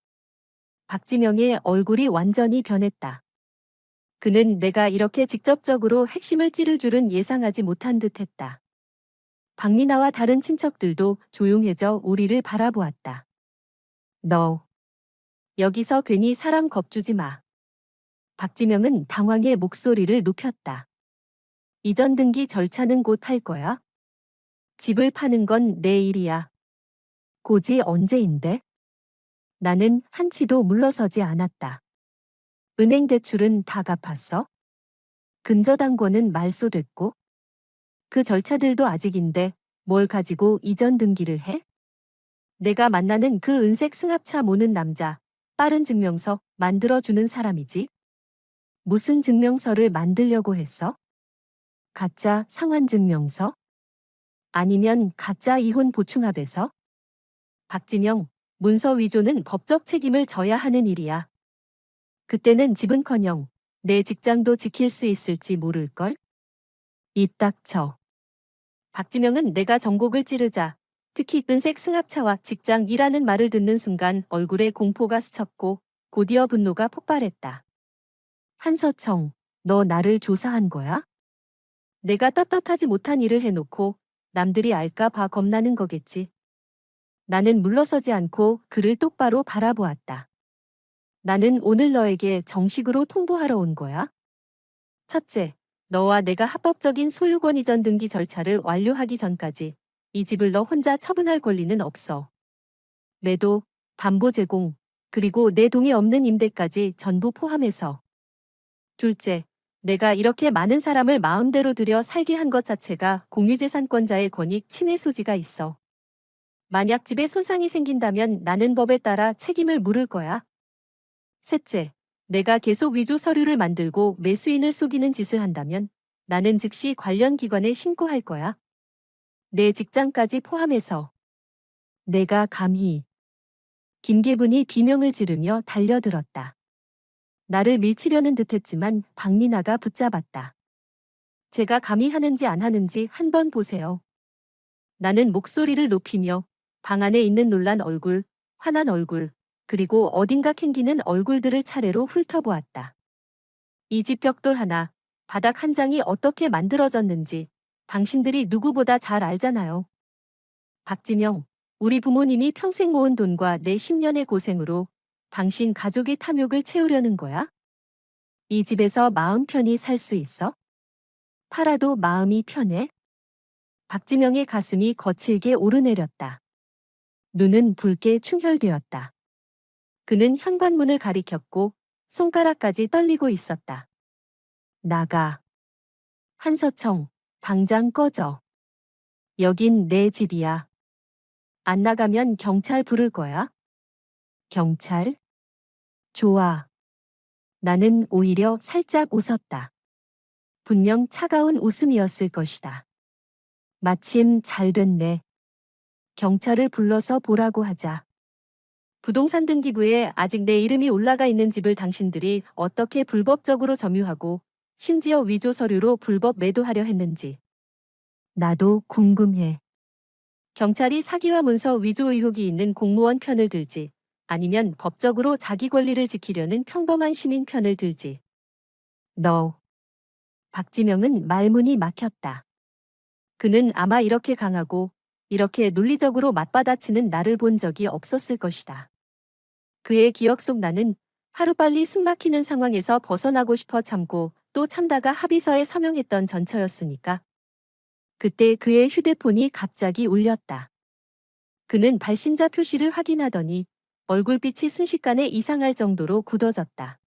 박지명의 얼굴이 완전히 변했다. 그는 내가 이렇게 직접적으로 핵심을 찌를 줄은 예상하지 못한 듯했다. 박민아와 다른 친척들도 조용해져 우리를 바라보았다. 너 여기서 괜히 사람 겁주지 마. 박지명은 당황해 목소리를 높였다. 이전 등기 절차는 곧 할 거야. 집을 파는 건 내 일이야. 고지 언제인데? 나는 한치도 물러서지 않았다. 은행 대출은 다 갚았어? 근저당권은 말소됐고? 그 절차들도 아직인데 뭘 가지고 이전 등기를 해? 내가 만나는 그 은색 승합차 모는 남자, 빠른 증명서 만들어주는 사람이지? 무슨 증명서를 만들려고 했어? 가짜 상환증명서? 아니면 가짜 이혼 보충합에서? 박지명, 문서 위조는 법적 책임을 져야 하는 일이야. 그때는 집은커녕 내 직장도 지킬 수 있을지 모를걸? 입 닥쳐. 박지명은 내가 전곡을 찌르자 특히 은색 승합차와 직장이라는 말을 듣는 순간 얼굴에 공포가 스쳤고 곧이어 분노가 폭발했다. 한서청, 너 나를 조사한 거야? 내가 떳떳하지 못한 일을 해놓고 남들이 알까 봐 겁나는 거겠지. 나는 물러서지 않고 그를 똑바로 바라보았다. 나는 오늘 너에게 정식으로 통보하러 온 거야. 첫째, 너와 내가 합법적인 소유권 이전 등기 절차를 완료하기 전까지 이 집을 너 혼자 처분할 권리는 없어. 매도, 담보 제공, 그리고 내 동의 없는 임대까지 전부 포함해서. 둘째, 내가 이렇게 많은 사람을 마음대로 들여 살게 한 것 자체가 공유재산권자의 권익 침해 소지가 있어. 만약 집에 손상이 생긴다면 나는 법에 따라 책임을 물을 거야. 셋째, 내가 계속 위조 서류를 만들고 매수인을 속이는 짓을 한다면 나는 즉시 관련 기관에 신고할 거야. 내 직장까지 포함해서. 내가 감히. 김계분이 비명을 지르며 달려들었다. 나를 밀치려는 듯했지만 박리나가 붙잡았다. 제가 감히 하는지 안 하는지 한번 보세요. 나는 목소리를 높이며 방 안에 있는 놀란 얼굴, 화난 얼굴, 그리고 어딘가 캥기는 얼굴들을 차례로 훑어보았다. 이 집 벽돌 하나, 바닥 한 장이 어떻게 만들어졌는지 당신들이 누구보다 잘 알잖아요. 박지명, 우리 부모님이 평생 모은 돈과 내 10년의 고생으로 당신 가족의 탐욕을 채우려는 거야? 이 집에서 마음 편히 살 수 있어? 팔아도 마음이 편해? 박지명의 가슴이 거칠게 오르내렸다. 눈은 붉게 충혈되었다. 그는 현관문을 가리켰고 손가락까지 떨리고 있었다. 나가. 한서청, 당장 꺼져. 여긴 내 집이야. 안 나가면 경찰 부를 거야. 경찰? 좋아. 나는 오히려 살짝 웃었다. 분명 차가운 웃음이었을 것이다. 마침 잘 됐네. 경찰을 불러서 보라고 하자. 부동산 등기부에 아직 내 이름이 올라가 있는 집을 당신들이 어떻게 불법적으로 점유하고 심지어 위조 서류로 불법 매도하려 했는지. 나도 궁금해. 경찰이 사기와 문서 위조 의혹이 있는 공무원 편을 들지, 아니면 법적으로 자기 권리를 지키려는 평범한 시민 편을 들지. 너. 박지명은 말문이 막혔다. 그는 아마 이렇게 강하고 이렇게 논리적으로 맞받아치는 나를 본 적이 없었을 것이다. 그의 기억 속 나는 하루빨리 숨막히는 상황에서 벗어나고 싶어 참고 또 참다가 합의서에 서명했던 전처였으니까. 그때 그의 휴대폰이 갑자기 울렸다. 그는 발신자 표시를 확인하더니 얼굴빛이 순식간에 이상할 정도로 굳어졌다.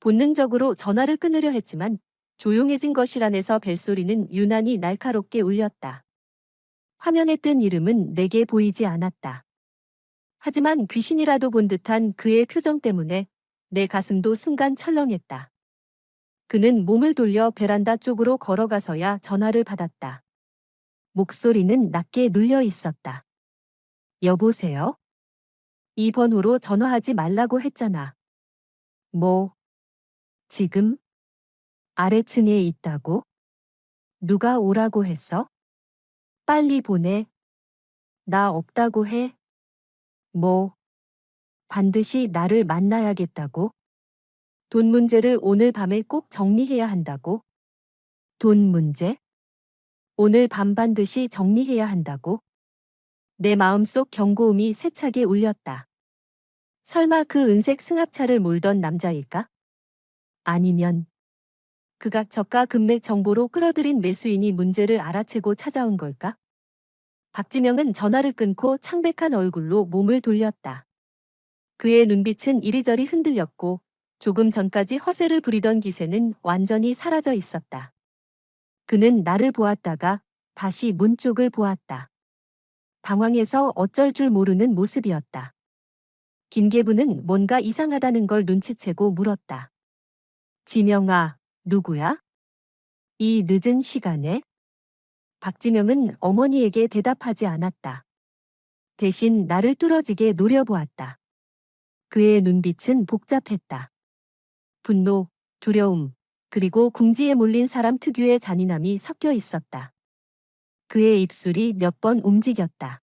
본능적으로 전화를 끊으려 했지만 조용해진 거실 안에서 벨소리는 유난히 날카롭게 울렸다. 화면에 뜬 이름은 내게 보이지 않았다. 하지만 귀신이라도 본 듯한 그의 표정 때문에 내 가슴도 순간 철렁했다. 그는 몸을 돌려 베란다 쪽으로 걸어가서야 전화를 받았다. 목소리는 낮게 눌려 있었다. 여보세요? 이 번호로 전화하지 말라고 했잖아. 뭐, 지금? 아래층에 있다고? 누가 오라고 했어? 빨리 보내. 나 없다고 해. 뭐, 반드시 나를 만나야겠다고? 돈 문제를 오늘 밤에 꼭 정리해야 한다고? 돈 문제? 오늘 밤 반드시 정리해야 한다고? 내 마음속 경고음이 세차게 울렸다. 설마 그 은색 승합차를 몰던 남자일까? 아니면 그가 저가 금맥 정보로 끌어들인 매수인이 문제를 알아채고 찾아온 걸까? 박지명은 전화를 끊고 창백한 얼굴로 몸을 돌렸다. 그의 눈빛은 이리저리 흔들렸고 조금 전까지 허세를 부리던 기세는 완전히 사라져 있었다. 그는 나를 보았다가 다시 문 쪽을 보았다. 당황해서 어쩔 줄 모르는 모습이었다. 김계부는 뭔가 이상하다는 걸 눈치채고 물었다. 지명아, 누구야? 이 늦은 시간에? 박지명은 어머니에게 대답하지 않았다. 대신 나를 뚫어지게 노려보았다. 그의 눈빛은 복잡했다. 분노, 두려움, 그리고 궁지에 몰린 사람 특유의 잔인함이 섞여 있었다. 그의 입술이 몇 번 움직였다.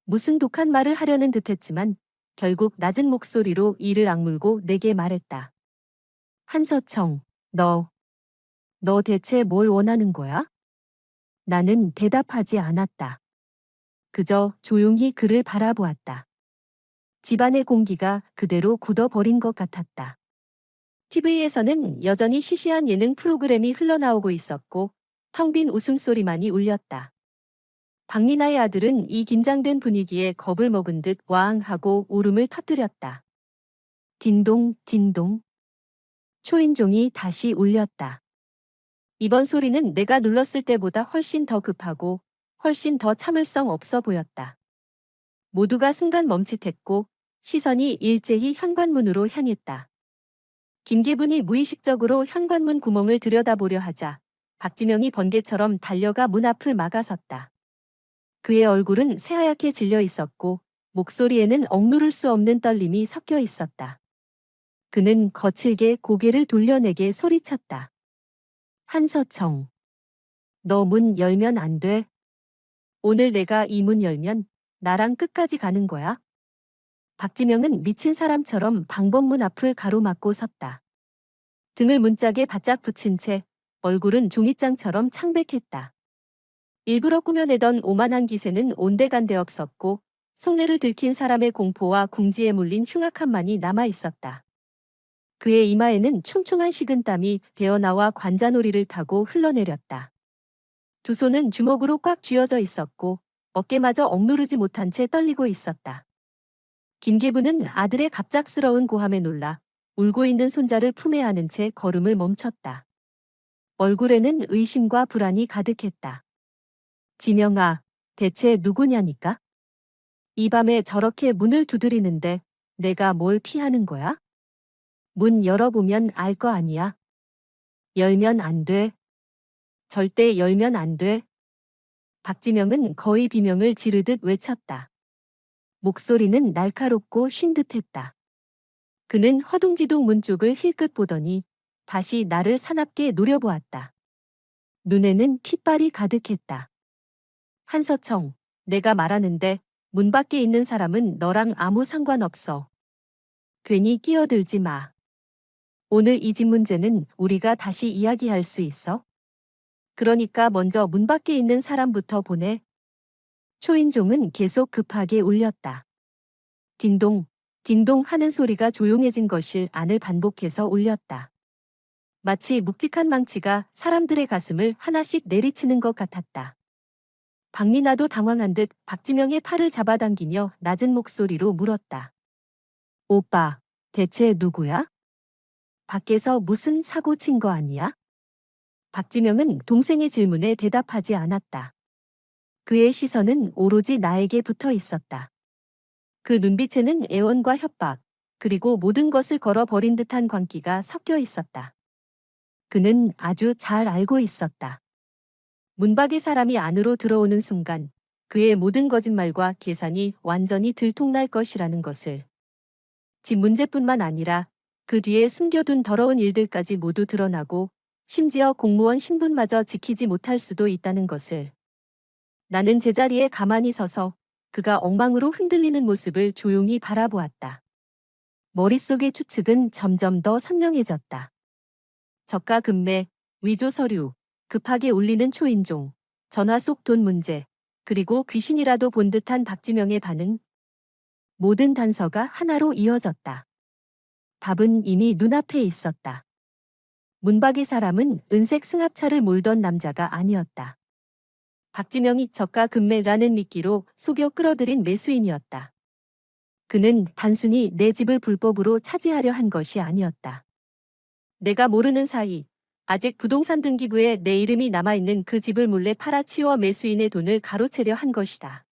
무슨 독한 말을 하려는 듯했지만 결국 낮은 목소리로 이를 악물고 내게 말했다. 한서청, 너 대체 뭘 원하는 거야? 나는 대답하지 않았다. 그저 조용히 그를 바라보았다. 집안의 공기가 그대로 굳어버린 것 같았다. TV에서는 여전히 시시한 예능 프로그램이 흘러나오고 있었고 텅 빈 웃음소리만이 울렸다. 박리나의 아들은 이 긴장된 분위기에 겁을 먹은 듯 와앙 하고 울음을 터뜨렸다. 딘동 딘동. 초인종이 다시 울렸다. 이번 소리는 내가 눌렀을 때보다 훨씬 더 급하고 훨씬 더 참을성 없어 보였다. 모두가 순간 멈칫했고 시선이 일제히 현관문으로 향했다. 김계분이 무의식적으로 현관문 구멍을 들여다보려 하자 박지명이 번개처럼 달려가 문 앞을 막아섰다. 그의 얼굴은 새하얗게 질려 있었고 목소리에는 억누를 수 없는 떨림이 섞여 있었다. 그는 거칠게 고개를 돌려내게 소리쳤다. 한서청. 너 문 열면 안 돼. 오늘 내가 이 문 열면 나랑 끝까지 가는 거야. 박지명은 미친 사람처럼 방범문 앞을 가로막고 섰다. 등을 문짝에 바짝 붙인 채 얼굴은 종이장처럼 창백했다. 일부러 꾸며내던 오만한 기세는 온데간데 없었고 속내를 들킨 사람의 공포와 궁지에 물린 흉악함만이 남아있었다. 그의 이마에는 촘촘한 식은땀이 배어나와 관자놀이를 타고 흘러내렸다. 두 손은 주먹으로 꽉 쥐어져 있었고 어깨마저 억누르지 못한 채 떨리고 있었다. 김계부는 아들의 갑작스러운 고함에 놀라 울고 있는 손자를 품에 안은 채 걸음을 멈췄다. 얼굴에는 의심과 불안이 가득했다. 지명아, 대체 누구냐니까? 이 밤에 저렇게 문을 두드리는데 내가 뭘 피하는 거야? 문 열어보면 알 거 아니야. 열면 안 돼. 절대 열면 안 돼. 박지명은 거의 비명을 지르듯 외쳤다. 목소리는 날카롭고 쉰 듯했다. 그는 허둥지둥 문 쪽을 힐끗 보더니 다시 나를 사납게 노려보았다. 눈에는 핏발이 가득했다. 한서청, 내가 말하는데 문 밖에 있는 사람은 너랑 아무 상관없어. 괜히 끼어들지 마. 오늘 이 집 문제는 우리가 다시 이야기할 수 있어? 그러니까 먼저 문 밖에 있는 사람부터 보내. 초인종은 계속 급하게 울렸다. 딩동, 딩동 하는 소리가 조용해진 것을 안을 반복해서 울렸다. 마치 묵직한 망치가 사람들의 가슴을 하나씩 내리치는 것 같았다. 박리나도 당황한 듯 박지명의 팔을 잡아당기며 낮은 목소리로 물었다. 오빠, 대체 누구야? 밖에서 무슨 사고 친 거 아니야? 박지명은 동생의 질문에 대답하지 않았다. 그의 시선은 오로지 나에게 붙어 있었다. 그 눈빛에는 애원과 협박, 그리고 모든 것을 걸어버린 듯한 광기가 섞여 있었다. 그는 아주 잘 알고 있었다. 문 밖의 사람이 안으로 들어오는 순간 그의 모든 거짓말과 계산이 완전히 들통날 것이라는 것을. 집 문제뿐만 아니라 그 뒤에 숨겨둔 더러운 일들까지 모두 드러나고 심지어 공무원 신분마저 지키지 못할 수도 있다는 것을. 나는 제자리에 가만히 서서 그가 엉망으로 흔들리는 모습을 조용히 바라보았다. 머릿속의 추측은 점점 더 선명해졌다. 저가 금매, 위조 서류, 급하게 울리는 초인종, 전화 속 돈 문제, 그리고 귀신이라도 본 듯한 박지명의 반응. 모든 단서가 하나로 이어졌다. 답은 이미 눈앞에 있었다. 문박의 사람은 은색 승합차를 몰던 남자가 아니었다. 박지명이 저가 금매라는 미끼로 속여 끌어들인 매수인이었다. 그는 단순히 내 집을 불법으로 차지하려 한 것이 아니었다. 내가 모르는 사이 아직 부동산 등기부에 내 이름이 남아있는 그 집을 몰래 팔아치워 매수인의 돈을 가로채려 한 것이다.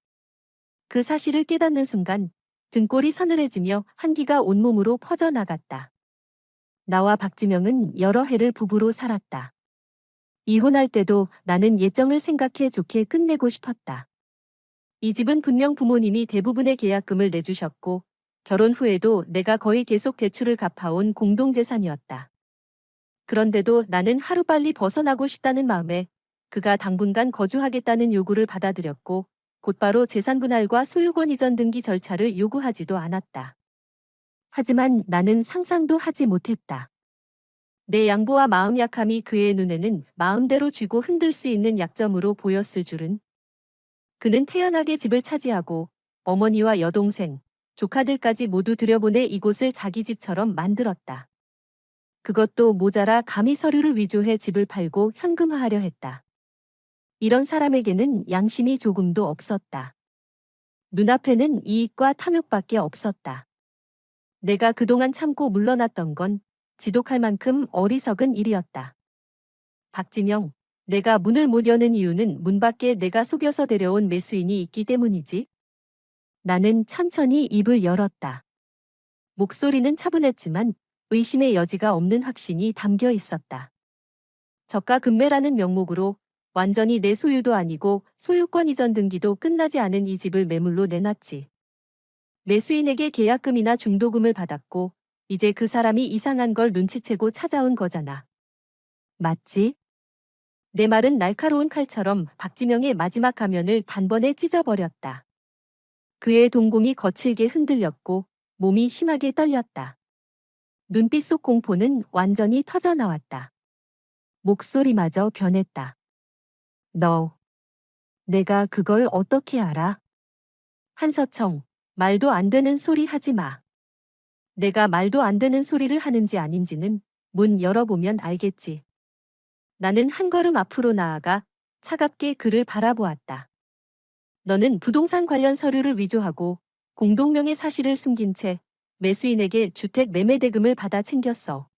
그 사실을 깨닫는 순간 등골이 서늘해지며 한기가 온몸으로 퍼져나갔다. 나와 박지명은 여러 해를 부부로 살았다. 이혼할 때도 나는 예정을 생각해 좋게 끝내고 싶었다. 이 집은 분명 부모님이 대부분의 계약금을 내주셨고 결혼 후에도 내가 거의 계속 대출을 갚아온 공동재산이었다. 그런데도 나는 하루빨리 벗어나고 싶다는 마음에 그가 당분간 거주하겠다는 요구를 받아들였고 곧바로 재산분할과 소유권 이전 등기 절차를 요구하지도 않았다. 하지만 나는 상상도 하지 못했다. 내 양보와 마음 약함이 그의 눈에는 마음대로 쥐고 흔들 수 있는 약점으로 보였을 줄은. 그는 태연하게 집을 차지하고 어머니와 여동생, 조카들까지 모두 들여보내 이곳을 자기 집처럼 만들었다. 그것도 모자라 감히 서류를 위조해 집을 팔고 현금화하려 했다. 이런 사람에게는 양심이 조금도 없었다. 눈앞에는 이익과 탐욕밖에 없었다. 내가 그동안 참고 물러났던 건 지독할 만큼 어리석은 일이었다. 박지명, 내가 문을 못 여는 이유는 문 밖에 내가 속여서 데려온 매수인이 있기 때문이지. 나는 천천히 입을 열었다. 목소리는 차분했지만 의심의 여지가 없는 확신이 담겨 있었다. 저가 금매라는 명목으로 완전히 내 소유도 아니고 소유권 이전 등기도 끝나지 않은 이 집을 매물로 내놨지. 매수인에게 계약금이나 중도금을 받았고 이제 그 사람이 이상한 걸 눈치채고 찾아온 거잖아. 맞지? 내 말은 날카로운 칼처럼 박지명의 마지막 가면을 단번에 찢어버렸다. 그의 동공이 거칠게 흔들렸고 몸이 심하게 떨렸다. 눈빛 속 공포는 완전히 터져나왔다. 목소리마저 변했다. 너, 내가 그걸 어떻게 알아? 한서청, 말도 안 되는 소리 하지 마. 내가 말도 안 되는 소리를 하는지 아닌지는 문 열어보면 알겠지. 나는 한 걸음 앞으로 나아가 차갑게 그를 바라보았다. 너는 부동산 관련 서류를 위조하고 공동명의 사실을 숨긴 채 매수인에게 주택 매매 대금을 받아 챙겼어.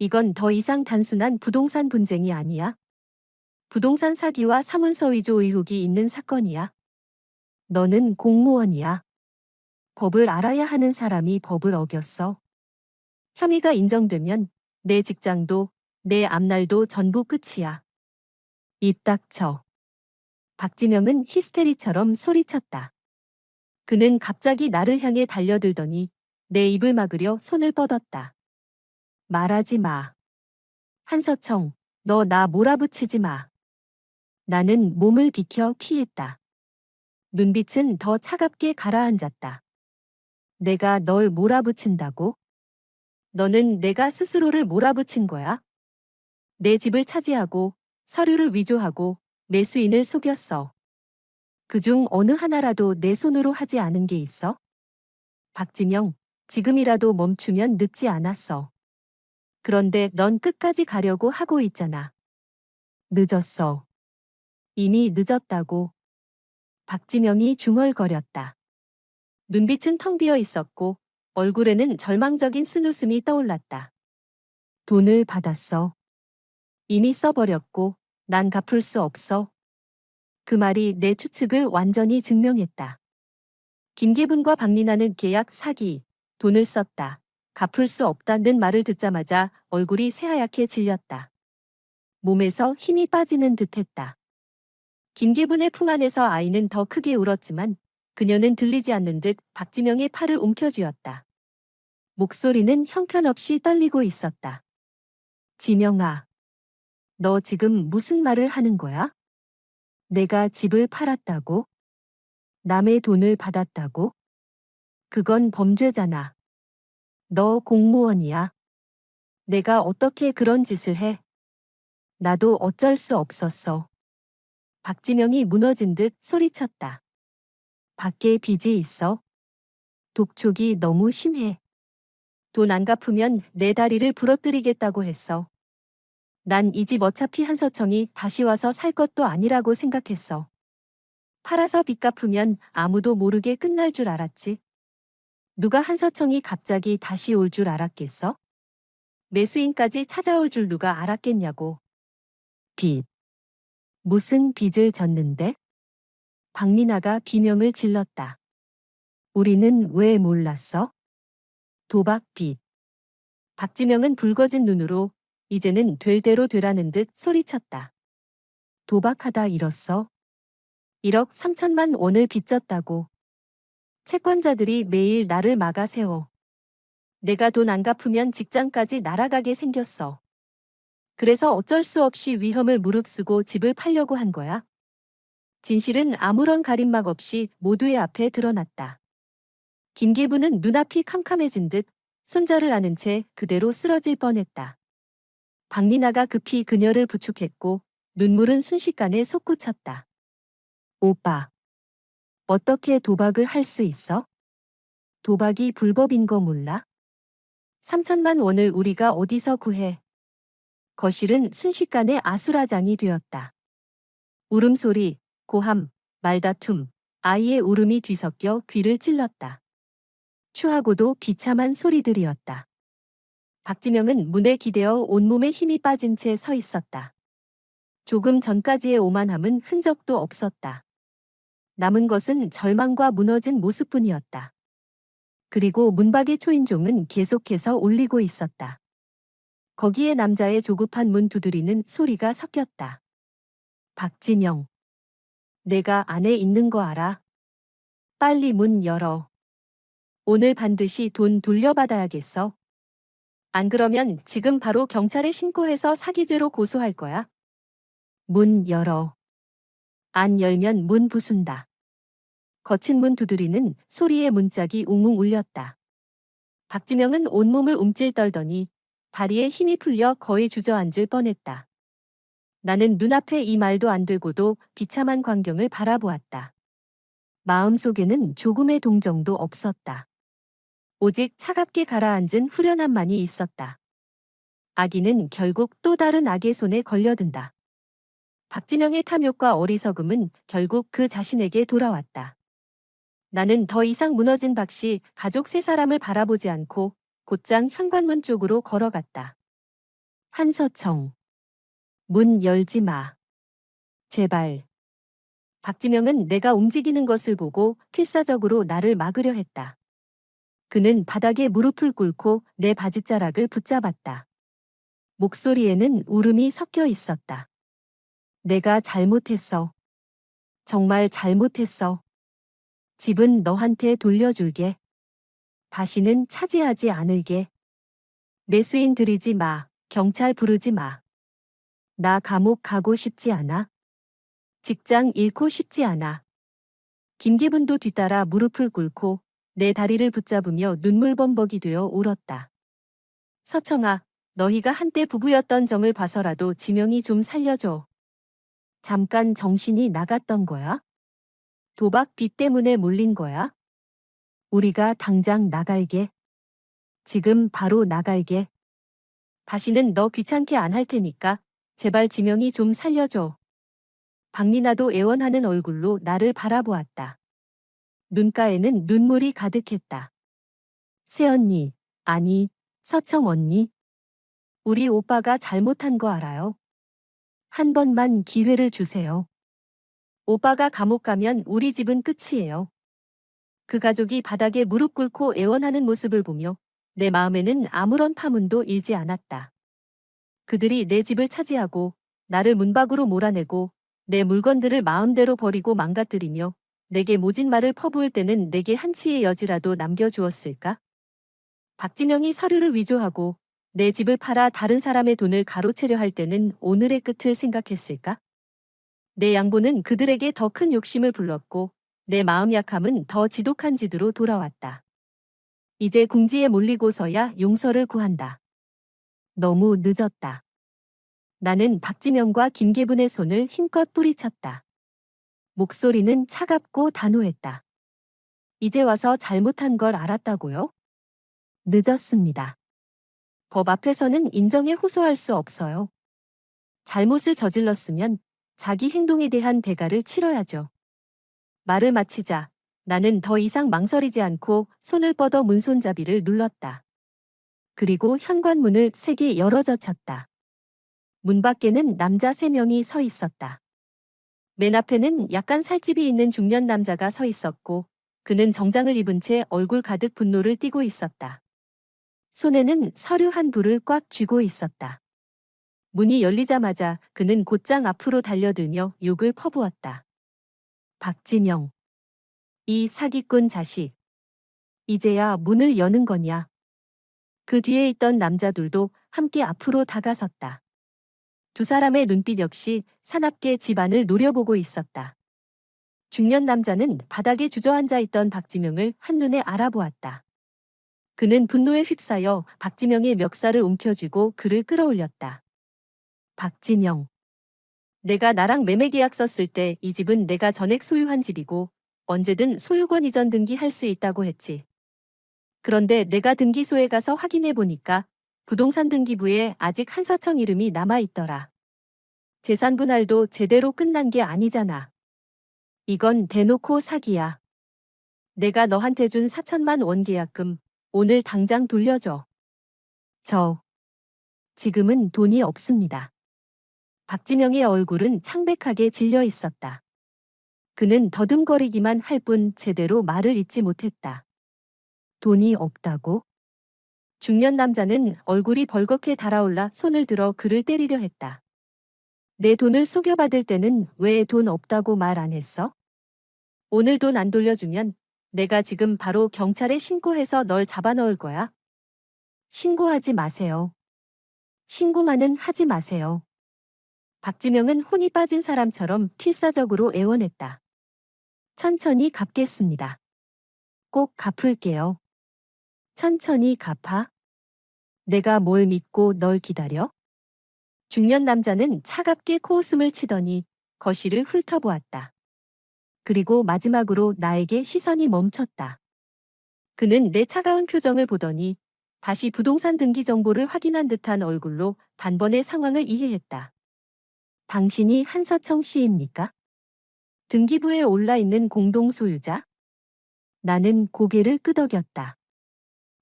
이건 더 이상 단순한 부동산 분쟁이 아니야. 부동산 사기와 사문서 위조 의혹이 있는 사건이야. 너는 공무원이야. 법을 알아야 하는 사람이 법을 어겼어. 혐의가 인정되면 내 직장도 내 앞날도 전부 끝이야. 입 닥쳐. 박지명은 히스테리처럼 소리쳤다. 그는 갑자기 나를 향해 달려들더니 내 입을 막으려 손을 뻗었다. 말하지 마. 한서청, 너 나 몰아붙이지 마. 나는 몸을 비켜 피했다. 눈빛은 더 차갑게 가라앉았다. 내가 널 몰아붙인다고? 너는 내가 스스로를 몰아붙인 거야? 내 집을 차지하고 서류를 위조하고 매수인을 속였어. 그중 어느 하나라도 내 손으로 하지 않은 게 있어? 박지명, 지금이라도 멈추면 늦지 않았어. 그런데 넌 끝까지 가려고 하고 있잖아. 늦었어. 이미 늦었다고. 박지명이 중얼거렸다. 눈빛은 텅 비어 있었고 얼굴에는 절망적인 쓴웃음이 떠올랐다. 돈을 받았어. 이미 써버렸고 난 갚을 수 없어. 그 말이 내 추측을 완전히 증명했다. 김기분과 박리나는 계약 사기, 돈을 썼다. 갚을 수 없다는 말을 듣자마자 얼굴이 새하얗게 질렸다. 몸에서 힘이 빠지는 듯했다. 김기분의 품 안에서 아이는 더 크게 울었지만 그녀는 들리지 않는 듯 박지명의 팔을 움켜쥐었다. 목소리는 형편없이 떨리고 있었다. 지명아, 너 지금 무슨 말을 하는 거야? 내가 집을 팔았다고? 남의 돈을 받았다고? 그건 범죄잖아. 너 공무원이야. 내가 어떻게 그런 짓을 해? 나도 어쩔 수 없었어. 박지명이 무너진 듯 소리쳤다. 밖에 빚이 있어? 독촉이 너무 심해. 돈 안 갚으면 내 다리를 부러뜨리겠다고 했어. 난 이 집 어차피 한서청이 다시 와서 살 것도 아니라고 생각했어. 팔아서 빚 갚으면 아무도 모르게 끝날 줄 알았지. 누가 한서청이 갑자기 다시 올 줄 알았겠어? 매수인까지 찾아올 줄 누가 알았겠냐고. 빚. 무슨 빚을 졌는데? 박리나가 비명을 질렀다. 우리는 왜 몰랐어? 도박 빚. 박지명은 붉어진 눈으로 이제는 될 대로 되라는 듯 소리쳤다. 도박하다 잃었어? 1억 3천만 원을 빚졌다고. 채권자들이 매일 나를 막아 세워. 내가 돈 안 갚으면 직장까지 날아가게 생겼어. 그래서 어쩔 수 없이 위험을 무릅쓰고 집을 팔려고 한 거야. 진실은 아무런 가림막 없이 모두의 앞에 드러났다. 김기부는 눈앞이 캄캄해진 듯 손자를 안은 채 그대로 쓰러질 뻔했다. 박리나가 급히 그녀를 부축했고 눈물은 순식간에 솟구쳤다. 오빠, 어떻게 도박을 할 수 있어? 도박이 불법인 거 몰라? 3천만 원을 우리가 어디서 구해? 거실은 순식간에 아수라장이 되었다. 울음소리, 고함, 말다툼, 아이의 울음이 뒤섞여 귀를 찔렀다. 추하고도 비참한 소리들이었다. 박지명은 문에 기대어 온몸에 힘이 빠진 채 서 있었다. 조금 전까지의 오만함은 흔적도 없었다. 남은 것은 절망과 무너진 모습뿐이었다. 그리고 문밖의 초인종은 계속해서 울리고 있었다. 거기에 남자의 조급한 문 두드리는 소리가 섞였다. 박지명. 내가 안에 있는 거 알아? 빨리 문 열어. 오늘 반드시 돈 돌려받아야겠어. 안 그러면 지금 바로 경찰에 신고해서 사기죄로 고소할 거야. 문 열어. 안 열면 문 부순다. 거친 문 두드리는 소리에 문짝이 웅웅 울렸다. 박지명은 온몸을 움찔 떨더니 다리에 힘이 풀려 거의 주저앉을 뻔했다. 나는 눈앞에 이 말도 안 되고도 비참한 광경을 바라보았다. 마음속에는 조금의 동정도 없었다. 오직 차갑게 가라앉은 후련함만이 있었다. 아기는 결국 또 다른 악의 손에 걸려든다. 박지명의 탐욕과 어리석음은 결국 그 자신에게 돌아왔다. 나는 더 이상 무너진 박씨 가족 세 사람을 바라보지 않고 곧장 현관문 쪽으로 걸어갔다. 한서청. 문 열지 마. 제발. 박지명은 내가 움직이는 것을 보고 필사적으로 나를 막으려 했다. 그는 바닥에 무릎을 꿇고 내 바지자락을 붙잡았다. 목소리에는 울음이 섞여 있었다. 내가 잘못했어. 정말 잘못했어. 집은 너한테 돌려줄게. 다시는 차지하지 않을게. 매수인 들이지 마. 경찰 부르지 마. 나 감옥 가고 싶지 않아. 직장 잃고 싶지 않아. 김기분도 뒤따라 무릎을 꿇고 내 다리를 붙잡으며 눈물범벅이 되어 울었다. 서청아, 너희가 한때 부부였던 정을 봐서라도 지명이 좀 살려줘. 잠깐 정신이 나갔던 거야? 도박 빚 때문에 몰린 거야? 우리가 당장 나갈게. 지금 바로 나갈게. 다시는 너 귀찮게 안 할 테니까 제발 지명이 좀 살려줘. 박민아도 애원하는 얼굴로 나를 바라보았다. 눈가에는 눈물이 가득했다. 새언니, 아니, 서청 언니. 우리 오빠가 잘못한 거 알아요? 한 번만 기회를 주세요. 오빠가 감옥 가면 우리 집은 끝이에요. 그 가족이 바닥에 무릎 꿇고 애원하는 모습을 보며 내 마음에는 아무런 파문도 일지 않았다. 그들이 내 집을 차지하고 나를 문 밖으로 몰아내고 내 물건들을 마음대로 버리고 망가뜨리며 내게 모진 말을 퍼부을 때는 내게 한치의 여지라도 남겨주었을까? 박지명이 서류를 위조하고 내 집을 팔아 다른 사람의 돈을 가로채려 할 때는 오늘의 끝을 생각했을까? 내 양보는 그들에게 더 큰 욕심을 불렀고 내 마음 약함은 더 지독한 지두로 돌아왔다. 이제 궁지에 몰리고서야 용서를 구한다. 너무 늦었다. 나는 박지명과 김계분의 손을 힘껏 뿌리쳤다. 목소리는 차갑고 단호했다. 이제 와서 잘못한 걸 알았다고요? 늦었습니다. 법 앞에서는 인정에 호소할 수 없어요. 잘못을 저질렀으면 자기 행동에 대한 대가를 치러야죠. 말을 마치자 나는 더 이상 망설이지 않고 손을 뻗어 문손잡이를 눌렀다. 그리고 현관문을 세게 열어젖혔다. 문 밖에는 남자 3명이 서 있었다. 맨 앞에는 약간 살집이 있는 중년 남자가 서 있었고 그는 정장을 입은 채 얼굴 가득 분노를 띠고 있었다. 손에는 서류 한 부를 꽉 쥐고 있었다. 문이 열리자마자 그는 곧장 앞으로 달려들며 욕을 퍼부었다. 박지명. 이 사기꾼 자식. 이제야 문을 여는 거냐. 그 뒤에 있던 남자들도 함께 앞으로 다가섰다. 두 사람의 눈빛 역시 사납게 집안을 노려보고 있었다. 중년 남자는 바닥에 주저앉아 있던 박지명을 한눈에 알아보았다. 그는 분노에 휩싸여 박지명의 멱살을 움켜쥐고 그를 끌어올렸다. 박지명. 내가 나랑 매매 계약 썼을 때 이 집은 내가 전액 소유한 집이고 언제든 소유권 이전 등기할 수 있다고 했지. 그런데 내가 등기소에 가서 확인해 보니까 부동산 등기부에 아직 한서청 이름이 남아있더라. 재산 분할도 제대로 끝난 게 아니잖아. 이건 대놓고 사기야. 내가 너한테 준 4천만 원 계약금 오늘 당장 돌려줘. 지금은 돈이 없습니다. 박지명의 얼굴은 창백하게 질려 있었다. 그는 더듬거리기만 할 뿐 제대로 말을 잇지 못했다. 돈이 없다고? 중년 남자는 얼굴이 벌겋게 달아올라 손을 들어 그를 때리려 했다. 내 돈을 속여받을 때는 왜 돈 없다고 말 안 했어? 오늘 돈 안 돌려주면 내가 지금 바로 경찰에 신고해서 널 잡아넣을 거야. 신고하지 마세요. 신고만은 하지 마세요. 박지명은 혼이 빠진 사람처럼 필사적으로 애원했다. 천천히 갚겠습니다. 꼭 갚을게요. 천천히 갚아? 내가 뭘 믿고 널 기다려? 중년 남자는 차갑게 코웃음을 치더니 거실을 훑어보았다. 그리고 마지막으로 나에게 시선이 멈췄다. 그는 내 차가운 표정을 보더니 다시 부동산 등기 정보를 확인한 듯한 얼굴로 단번에 상황을 이해했다. 당신이 한서청 씨입니까? 등기부에 올라있는 공동소유자? 나는 고개를 끄덕였다.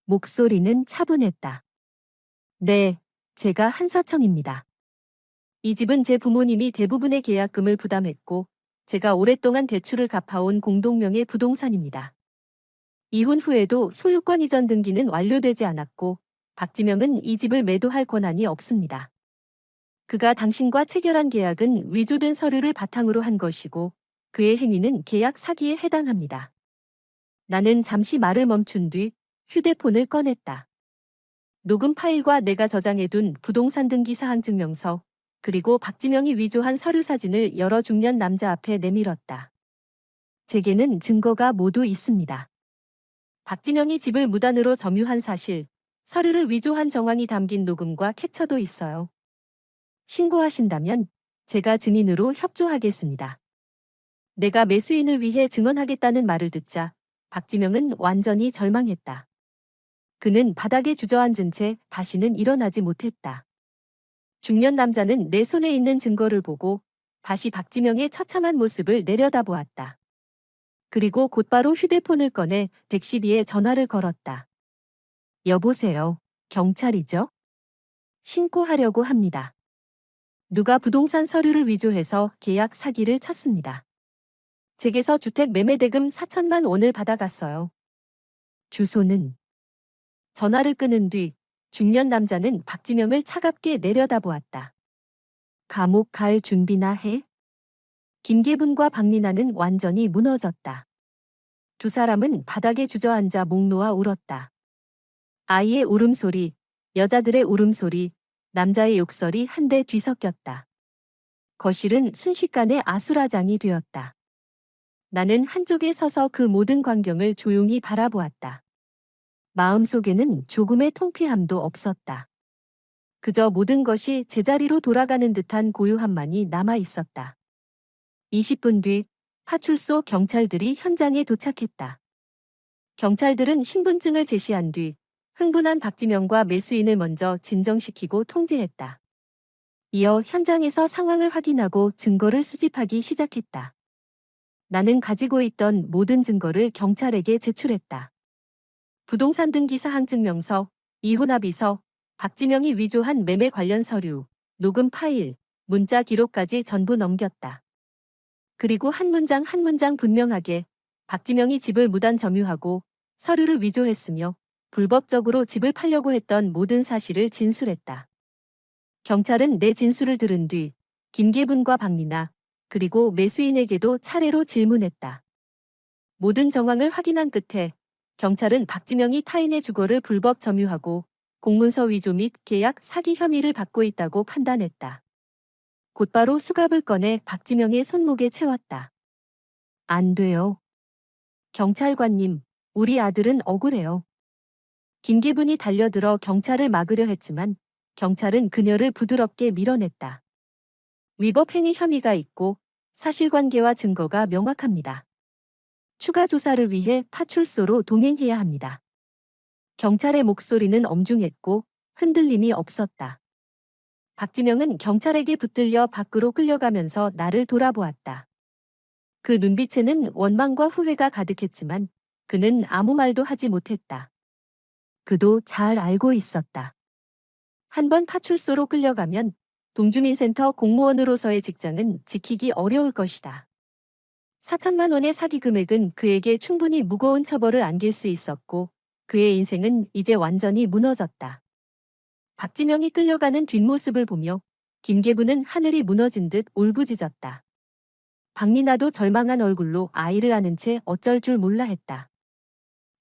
목소리는 차분했다. 네, 제가 한서청입니다. 이 집은 제 부모님이 대부분의 계약금을 부담했고 제가 오랫동안 대출을 갚아온 공동명의 부동산입니다. 이혼 후에도 소유권 이전 등기는 완료되지 않았고 박지명은 이 집을 매도할 권한이 없습니다. 그가 당신과 체결한 계약은 위조된 서류를 바탕으로 한 것이고 그의 행위는 계약 사기에 해당합니다. 나는 잠시 말을 멈춘 뒤 휴대폰을 꺼냈다. 녹음 파일과 내가 저장해둔 부동산 등기 사항 증명서, 그리고 박지명이 위조한 서류 사진을 여러 중년 남자 앞에 내밀었다. 제게는 증거가 모두 있습니다. 박지명이 집을 무단으로 점유한 사실, 서류를 위조한 정황이 담긴 녹음과 캡처도 있어요. 신고하신다면 제가 증인으로 협조하겠습니다. 내가 매수인을 위해 증언하겠다는 말을 듣자 박지명은 완전히 절망했다. 그는 바닥에 주저앉은 채 다시는 일어나지 못했다. 중년 남자는 내 손에 있는 증거를 보고 다시 박지명의 처참한 모습을 내려다보았다. 그리고 곧바로 휴대폰을 꺼내 택시비에 전화를 걸었다. 여보세요. 경찰이죠? 신고하려고 합니다. 누가 부동산 서류를 위조해서 계약 사기를 쳤습니다. 제게서 주택 매매 대금 4천만 원을 받아갔어요. 주소는? 전화를 끊은 뒤 중년 남자는 박지명을 차갑게 내려다보았다. 감옥 갈 준비나 해? 김계분과 박리나는 완전히 무너졌다. 두 사람은 바닥에 주저앉아 목 놓아 울었다. 아이의 울음소리, 여자들의 울음소리, 남자의 욕설이 한데 뒤섞였다. 거실은 순식간에 아수라장이 되었다. 나는 한쪽에 서서 그 모든 광경을 조용히 바라보았다. 마음속에는 조금의 통쾌함도 없었다. 그저 모든 것이 제자리로 돌아가는 듯한 고요함만이 남아 있었다. 20분 뒤 파출소 경찰들이 현장에 도착했다. 경찰들은 신분증을 제시한 뒤 흥분한 박지명과 매수인을 먼저 진정시키고 통제했다. 이어 현장에서 상황을 확인하고 증거를 수집하기 시작했다. 나는 가지고 있던 모든 증거를 경찰에게 제출했다. 부동산 등기 사항 증명서, 이혼합의서, 박지명이 위조한 매매 관련 서류, 녹음 파일, 문자 기록까지 전부 넘겼다. 그리고 한 문장 한 문장 분명하게 박지명이 집을 무단 점유하고 서류를 위조했으며 불법적으로 집을 팔려고 했던 모든 사실을 진술했다. 경찰은 내 진술을 들은 뒤 김계분과 박리나 그리고 매수인에게도 차례로 질문했다. 모든 정황을 확인한 끝에 경찰은 박지명이 타인의 주거를 불법 점유하고 공문서 위조 및 계약 사기 혐의를 받고 있다고 판단했다. 곧바로 수갑을 꺼내 박지명의 손목에 채웠다. 안 돼요. 경찰관님, 우리 아들은 억울해요. 김계분이 달려들어 경찰을 막으려 했지만 경찰은 그녀를 부드럽게 밀어냈다. 위법 행위 혐의가 있고 사실관계와 증거가 명확합니다. 추가 조사를 위해 파출소로 동행해야 합니다. 경찰의 목소리는 엄중했고 흔들림이 없었다. 박지명은 경찰에게 붙들려 밖으로 끌려가면서 나를 돌아보았다. 그 눈빛에는 원망과 후회가 가득했지만 그는 아무 말도 하지 못했다. 그도 잘 알고 있었다. 한번 파출소로 끌려가면 동주민센터 공무원으로서의 직장은 지키기 어려울 것이다. 4천만 원의 사기 금액은 그에게 충분히 무거운 처벌을 안길 수 있었고 그의 인생은 이제 완전히 무너졌다. 박지명이 끌려가는 뒷모습을 보며 김계부는 하늘이 무너진 듯 울부짖었다. 박리나도 절망한 얼굴로 아이를 안은 채 어쩔 줄 몰라 했다.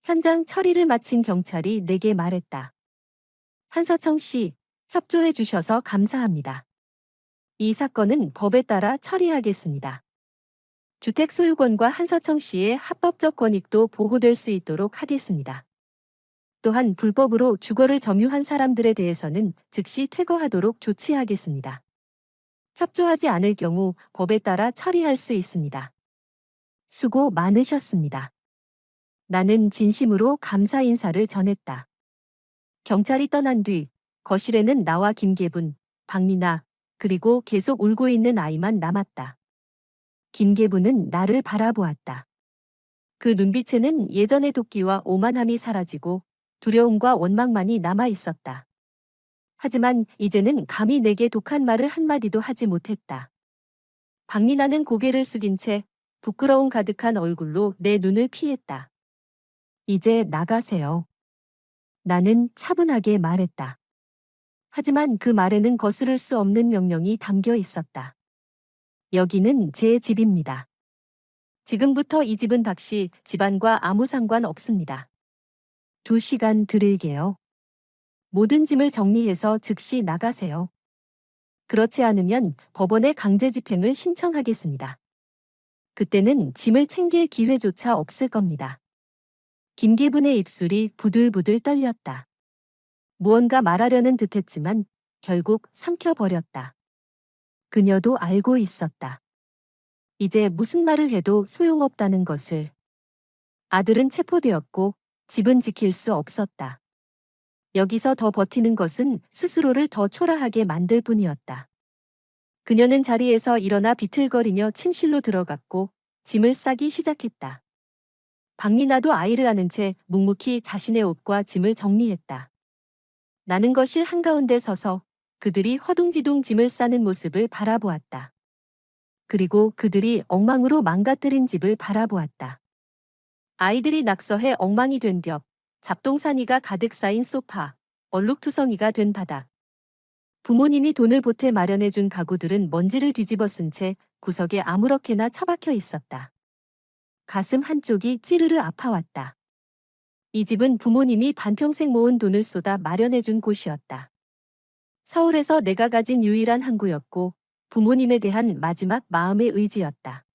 현장 처리를 마친 경찰이 내게 말했다. 한서청 씨, 협조해 주셔서 감사합니다. 이 사건은 법에 따라 처리하겠습니다. 주택 소유권과 한서청 씨의 합법적 권익도 보호될 수 있도록 하겠습니다. 또한 불법으로 주거를 점유한 사람들에 대해서는 즉시 퇴거하도록 조치하겠습니다. 협조하지 않을 경우 법에 따라 처리할 수 있습니다. 수고 많으셨습니다. 나는 진심으로 감사 인사를 전했다. 경찰이 떠난 뒤 거실에는 나와 김계분, 박리나, 그리고 계속 울고 있는 아이만 남았다. 김계분은 나를 바라보았다. 그 눈빛에는 예전의 도끼와 오만함이 사라지고 두려움과 원망만이 남아 있었다. 하지만 이제는 감히 내게 독한 말을 한마디도 하지 못했다. 박리나는 고개를 숙인 채 부끄러움 가득한 얼굴로 내 눈을 피했다. 이제 나가세요. 나는 차분하게 말했다. 하지만 그 말에는 거스를 수 없는 명령이 담겨 있었다. 여기는 제 집입니다. 지금부터 이 집은 박씨 집안과 아무 상관 없습니다. 2시간 드릴게요. 모든 짐을 정리해서 즉시 나가세요. 그렇지 않으면 법원에 강제 집행을 신청하겠습니다. 그때는 짐을 챙길 기회조차 없을 겁니다. 김기분의 입술이 부들부들 떨렸다. 무언가 말하려는 듯했지만 결국 삼켜버렸다. 그녀도 알고 있었다. 이제 무슨 말을 해도 소용없다는 것을. 아들은 체포되었고 집은 지킬 수 없었다. 여기서 더 버티는 것은 스스로를 더 초라하게 만들 뿐이었다. 그녀는 자리에서 일어나 비틀거리며 침실로 들어갔고 짐을 싸기 시작했다. 박리나도 아이를 안은 채 묵묵히 자신의 옷과 짐을 정리했다. 나는 거실 한가운데 서서 그들이 허둥지둥 짐을 싸는 모습을 바라보았다. 그리고 그들이 엉망으로 망가뜨린 집을 바라보았다. 아이들이 낙서해 엉망이 된 벽, 잡동사니가 가득 쌓인 소파, 얼룩투성이가 된 바닥. 부모님이 돈을 보태 마련해준 가구들은 먼지를 뒤집어 쓴 채 구석에 아무렇게나 처박혀 있었다. 가슴 한쪽이 찌르르 아파왔다. 이 집은 부모님이 반평생 모은 돈을 쏟아 마련해준 곳이었다. 서울에서 내가 가진 유일한 항구였고 부모님에 대한 마지막 마음의 의지였다.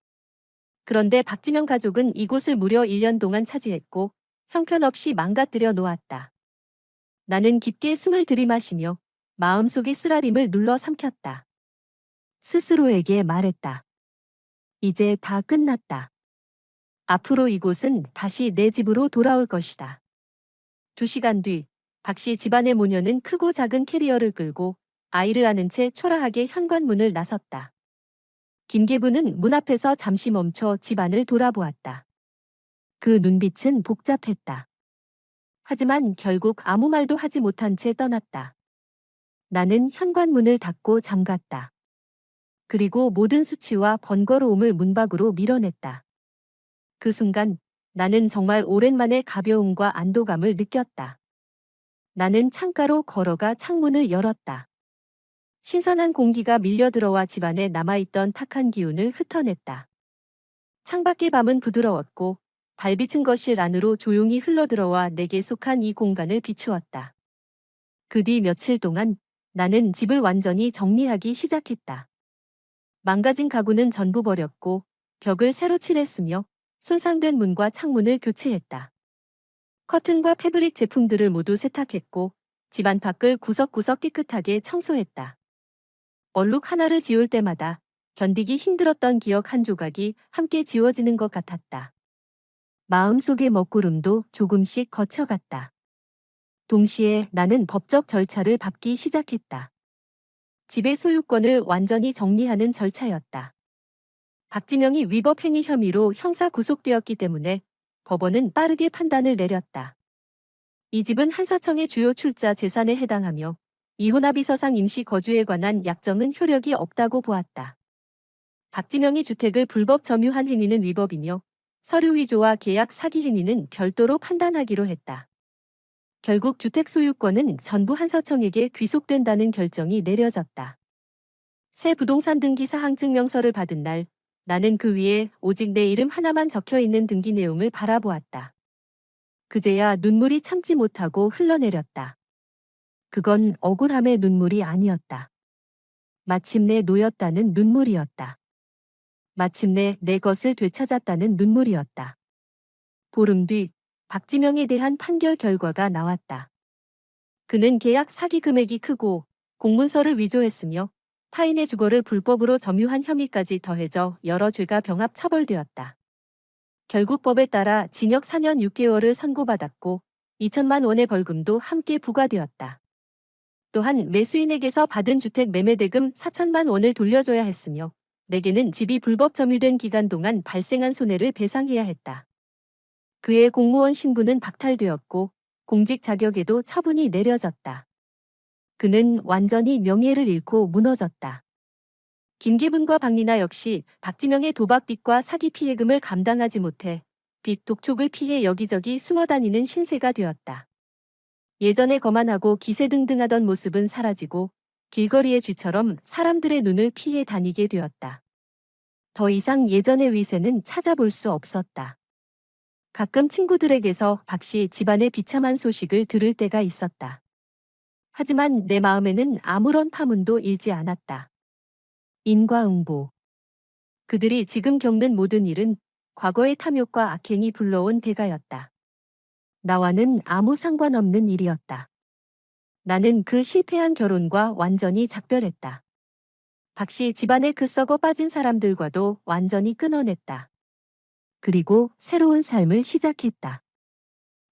그런데 박지명 가족은 이곳을 무려 1년 동안 차지했고 형편없이 망가뜨려 놓았다. 나는 깊게 숨을 들이마시며 마음속의 쓰라림을 눌러 삼켰다. 스스로에게 말했다. 이제 다 끝났다. 앞으로 이곳은 다시 내 집으로 돌아올 것이다. 2시간 뒤, 박씨 집안의 모녀는 크고 작은 캐리어를 끌고 아이를 안은 채 초라하게 현관문을 나섰다. 김계부는 문 앞에서 잠시 멈춰 집안을 돌아보았다. 그 눈빛은 복잡했다. 하지만 결국 아무 말도 하지 못한 채 떠났다. 나는 현관문을 닫고 잠갔다. 그리고 모든 수치와 번거로움을 문 밖으로 밀어냈다. 그 순간 나는 정말 오랜만에 가벼움과 안도감을 느꼈다. 나는 창가로 걸어가 창문을 열었다. 신선한 공기가 밀려 들어와 집안에 남아있던 탁한 기운을 흩어냈다. 창밖의 밤은 부드러웠고 달빛은 거실 안으로 조용히 흘러들어와 내게 속한 이 공간을 비추었다. 그 뒤 며칠 동안 나는 집을 완전히 정리하기 시작했다. 망가진 가구는 전부 버렸고 벽을 새로 칠했으며 손상된 문과 창문을 교체했다. 커튼과 패브릭 제품들을 모두 세탁했고 집 안팎을 구석구석 깨끗하게 청소했다. 얼룩 하나를 지울 때마다 견디기 힘들었던 기억 한 조각이 함께 지워지는 것 같았다. 마음속의 먹구름도 조금씩 거쳐갔다. 동시에 나는 법적 절차를 밟기 시작했다. 집의 소유권을 완전히 정리하는 절차였다. 박지명이 위법행위 혐의로 형사 구속되었기 때문에 법원은 빠르게 판단을 내렸다. 이 집은 한서청의 주요 출자 재산에 해당하며 이혼합의서상 임시 거주에 관한 약정은 효력이 없다고 보았다. 박지명이 주택을 불법 점유한 행위는 위법이며 서류 위조와 계약 사기 행위는 별도로 판단하기로 했다. 결국 주택 소유권은 전부 한서청에게 귀속된다는 결정이 내려졌다. 새 부동산 등기 사항 증명서를 받은 날, 나는 그 위에 오직 내 이름 하나만 적혀 있는 등기 내용을 바라보았다. 그제야 눈물이 참지 못하고 흘러내렸다. 그건 억울함의 눈물이 아니었다. 마침내 놓였다는 눈물이었다. 마침내 내 것을 되찾았다는 눈물이었다. 보름 뒤 박지명에 대한 판결 결과가 나왔다. 그는 계약 사기 금액이 크고 공문서를 위조했으며 타인의 주거를 불법으로 점유한 혐의까지 더해져 여러 죄가 병합 처벌되었다. 결국 법에 따라 징역 4년 6개월을 선고받았고 2천만 원의 벌금도 함께 부과되었다. 또한 매수인에게서 받은 주택 매매대금 4천만 원을 돌려줘야 했으며 내게는 집이 불법 점유된 기간 동안 발생한 손해를 배상해야 했다. 그의 공무원 신분은 박탈되었고 공직 자격에도 처분이 내려졌다. 그는 완전히 명예를 잃고 무너졌다. 김기분과 박리나 역시 박지명의 도박빚과 사기 피해금을 감당하지 못해 빚 독촉을 피해 여기저기 숨어다니는 신세가 되었다. 예전에 거만하고 기세등등하던 모습은 사라지고 길거리의 쥐처럼 사람들의 눈을 피해 다니게 되었다. 더 이상 예전의 위세는 찾아볼 수 없었다. 가끔 친구들에게서 박씨 집안의 비참한 소식을 들을 때가 있었다. 하지만 내 마음에는 아무런 파문도 일지 않았다. 인과응보. 그들이 지금 겪는 모든 일은 과거의 탐욕과 악행이 불러온 대가였다. 나와는 아무 상관없는 일이었다. 나는 그 실패한 결혼과 완전히 작별했다. 박씨 집안의 그 썩어 빠진 사람들과도 완전히 끊어냈다. 그리고 새로운 삶을 시작했다.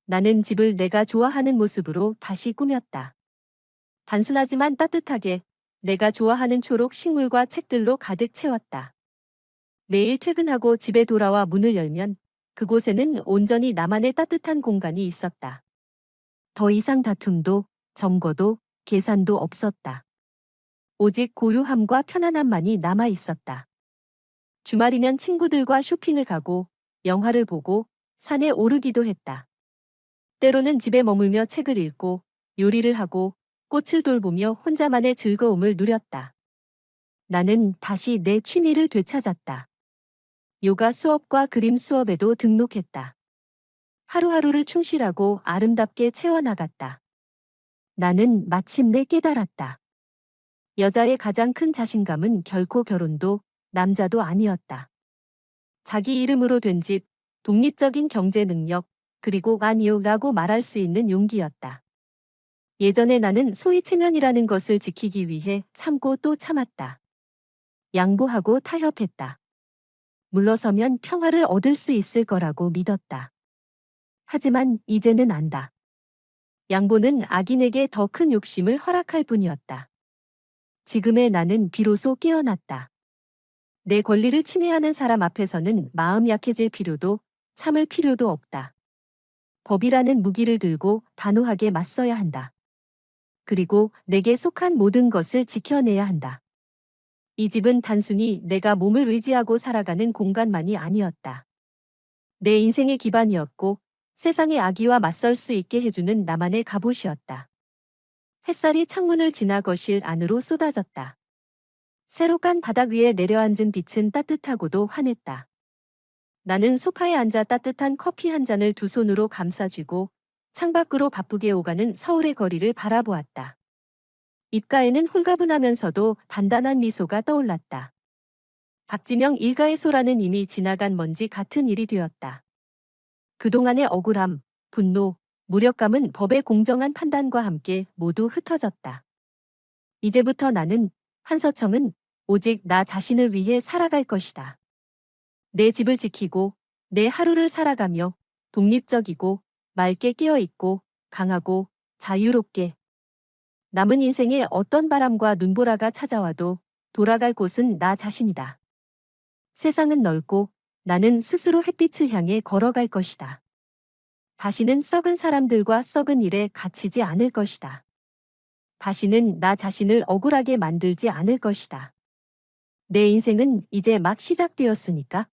나는 집을 내가 좋아하는 모습으로 다시 꾸몄다. 단순하지만 따뜻하게 내가 좋아하는 초록 식물과 책들로 가득 채웠다. 매일 퇴근하고 집에 돌아와 문을 열면 그곳에는 온전히 나만의 따뜻한 공간이 있었다. 더 이상 다툼도 점거도 계산도 없었다. 오직 고요함과 편안함만이 남아 있었다. 주말이면 친구들과 쇼핑을 가고 영화를 보고 산에 오르기도 했다. 때로는 집에 머물며 책을 읽고 요리를 하고 꽃을 돌보며 혼자만의 즐거움을 누렸다. 나는 다시 내 취미를 되찾았다. 요가 수업과 그림 수업에도 등록했다. 하루하루를 충실하고 아름답게 채워나갔다. 나는 마침내 깨달았다. 여자의 가장 큰 자신감은 결코 결혼도 남자도 아니었다. 자기 이름으로 된 집, 독립적인 경제 능력, 그리고 아니요라고 말할 수 있는 용기였다. 예전에 나는 소위 체면이라는 것을 지키기 위해 참고 또 참았다. 양보하고 타협했다. 물러서면 평화를 얻을 수 있을 거라고 믿었다. 하지만 이제는 안다. 양보는 악인에게 더 큰 욕심을 허락할 뿐이었다. 지금의 나는 비로소 깨어났다. 내 권리를 침해하는 사람 앞에서는 마음 약해질 필요도 참을 필요도 없다. 법이라는 무기를 들고 단호하게 맞서야 한다. 그리고 내게 속한 모든 것을 지켜내야 한다. 이 집은 단순히 내가 몸을 의지하고 살아가는 공간만이 아니었다. 내 인생의 기반이었고 세상의 악의와 맞설 수 있게 해주는 나만의 갑옷이었다. 햇살이 창문을 지나 거실 안으로 쏟아졌다. 새로 깐 바닥 위에 내려앉은 빛은 따뜻하고도 환했다. 나는 소파에 앉아 따뜻한 커피 한 잔을 두 손으로 감싸쥐고 창밖으로 바쁘게 오가는 서울의 거리를 바라보았다. 입가에는 홀가분하면서도 단단한 미소가 떠올랐다. 박지명 일가의 소라는 이미 지나간 먼지 같은 일이 되었다. 그동안의 억울함, 분노, 무력감은 법의 공정한 판단과 함께 모두 흩어졌다. 이제부터 나는, 한서청은 오직 나 자신을 위해 살아갈 것이다. 내 집을 지키고 내 하루를 살아가며 독립적이고 맑게 깨어있고 강하고 자유롭게 남은 인생에 어떤 바람과 눈보라가 찾아와도 돌아갈 곳은 나 자신이다. 세상은 넓고 나는 스스로 햇빛을 향해 걸어갈 것이다. 다시는 썩은 사람들과 썩은 일에 갇히지 않을 것이다. 다시는 나 자신을 억울하게 만들지 않을 것이다. 내 인생은 이제 막 시작되었으니까.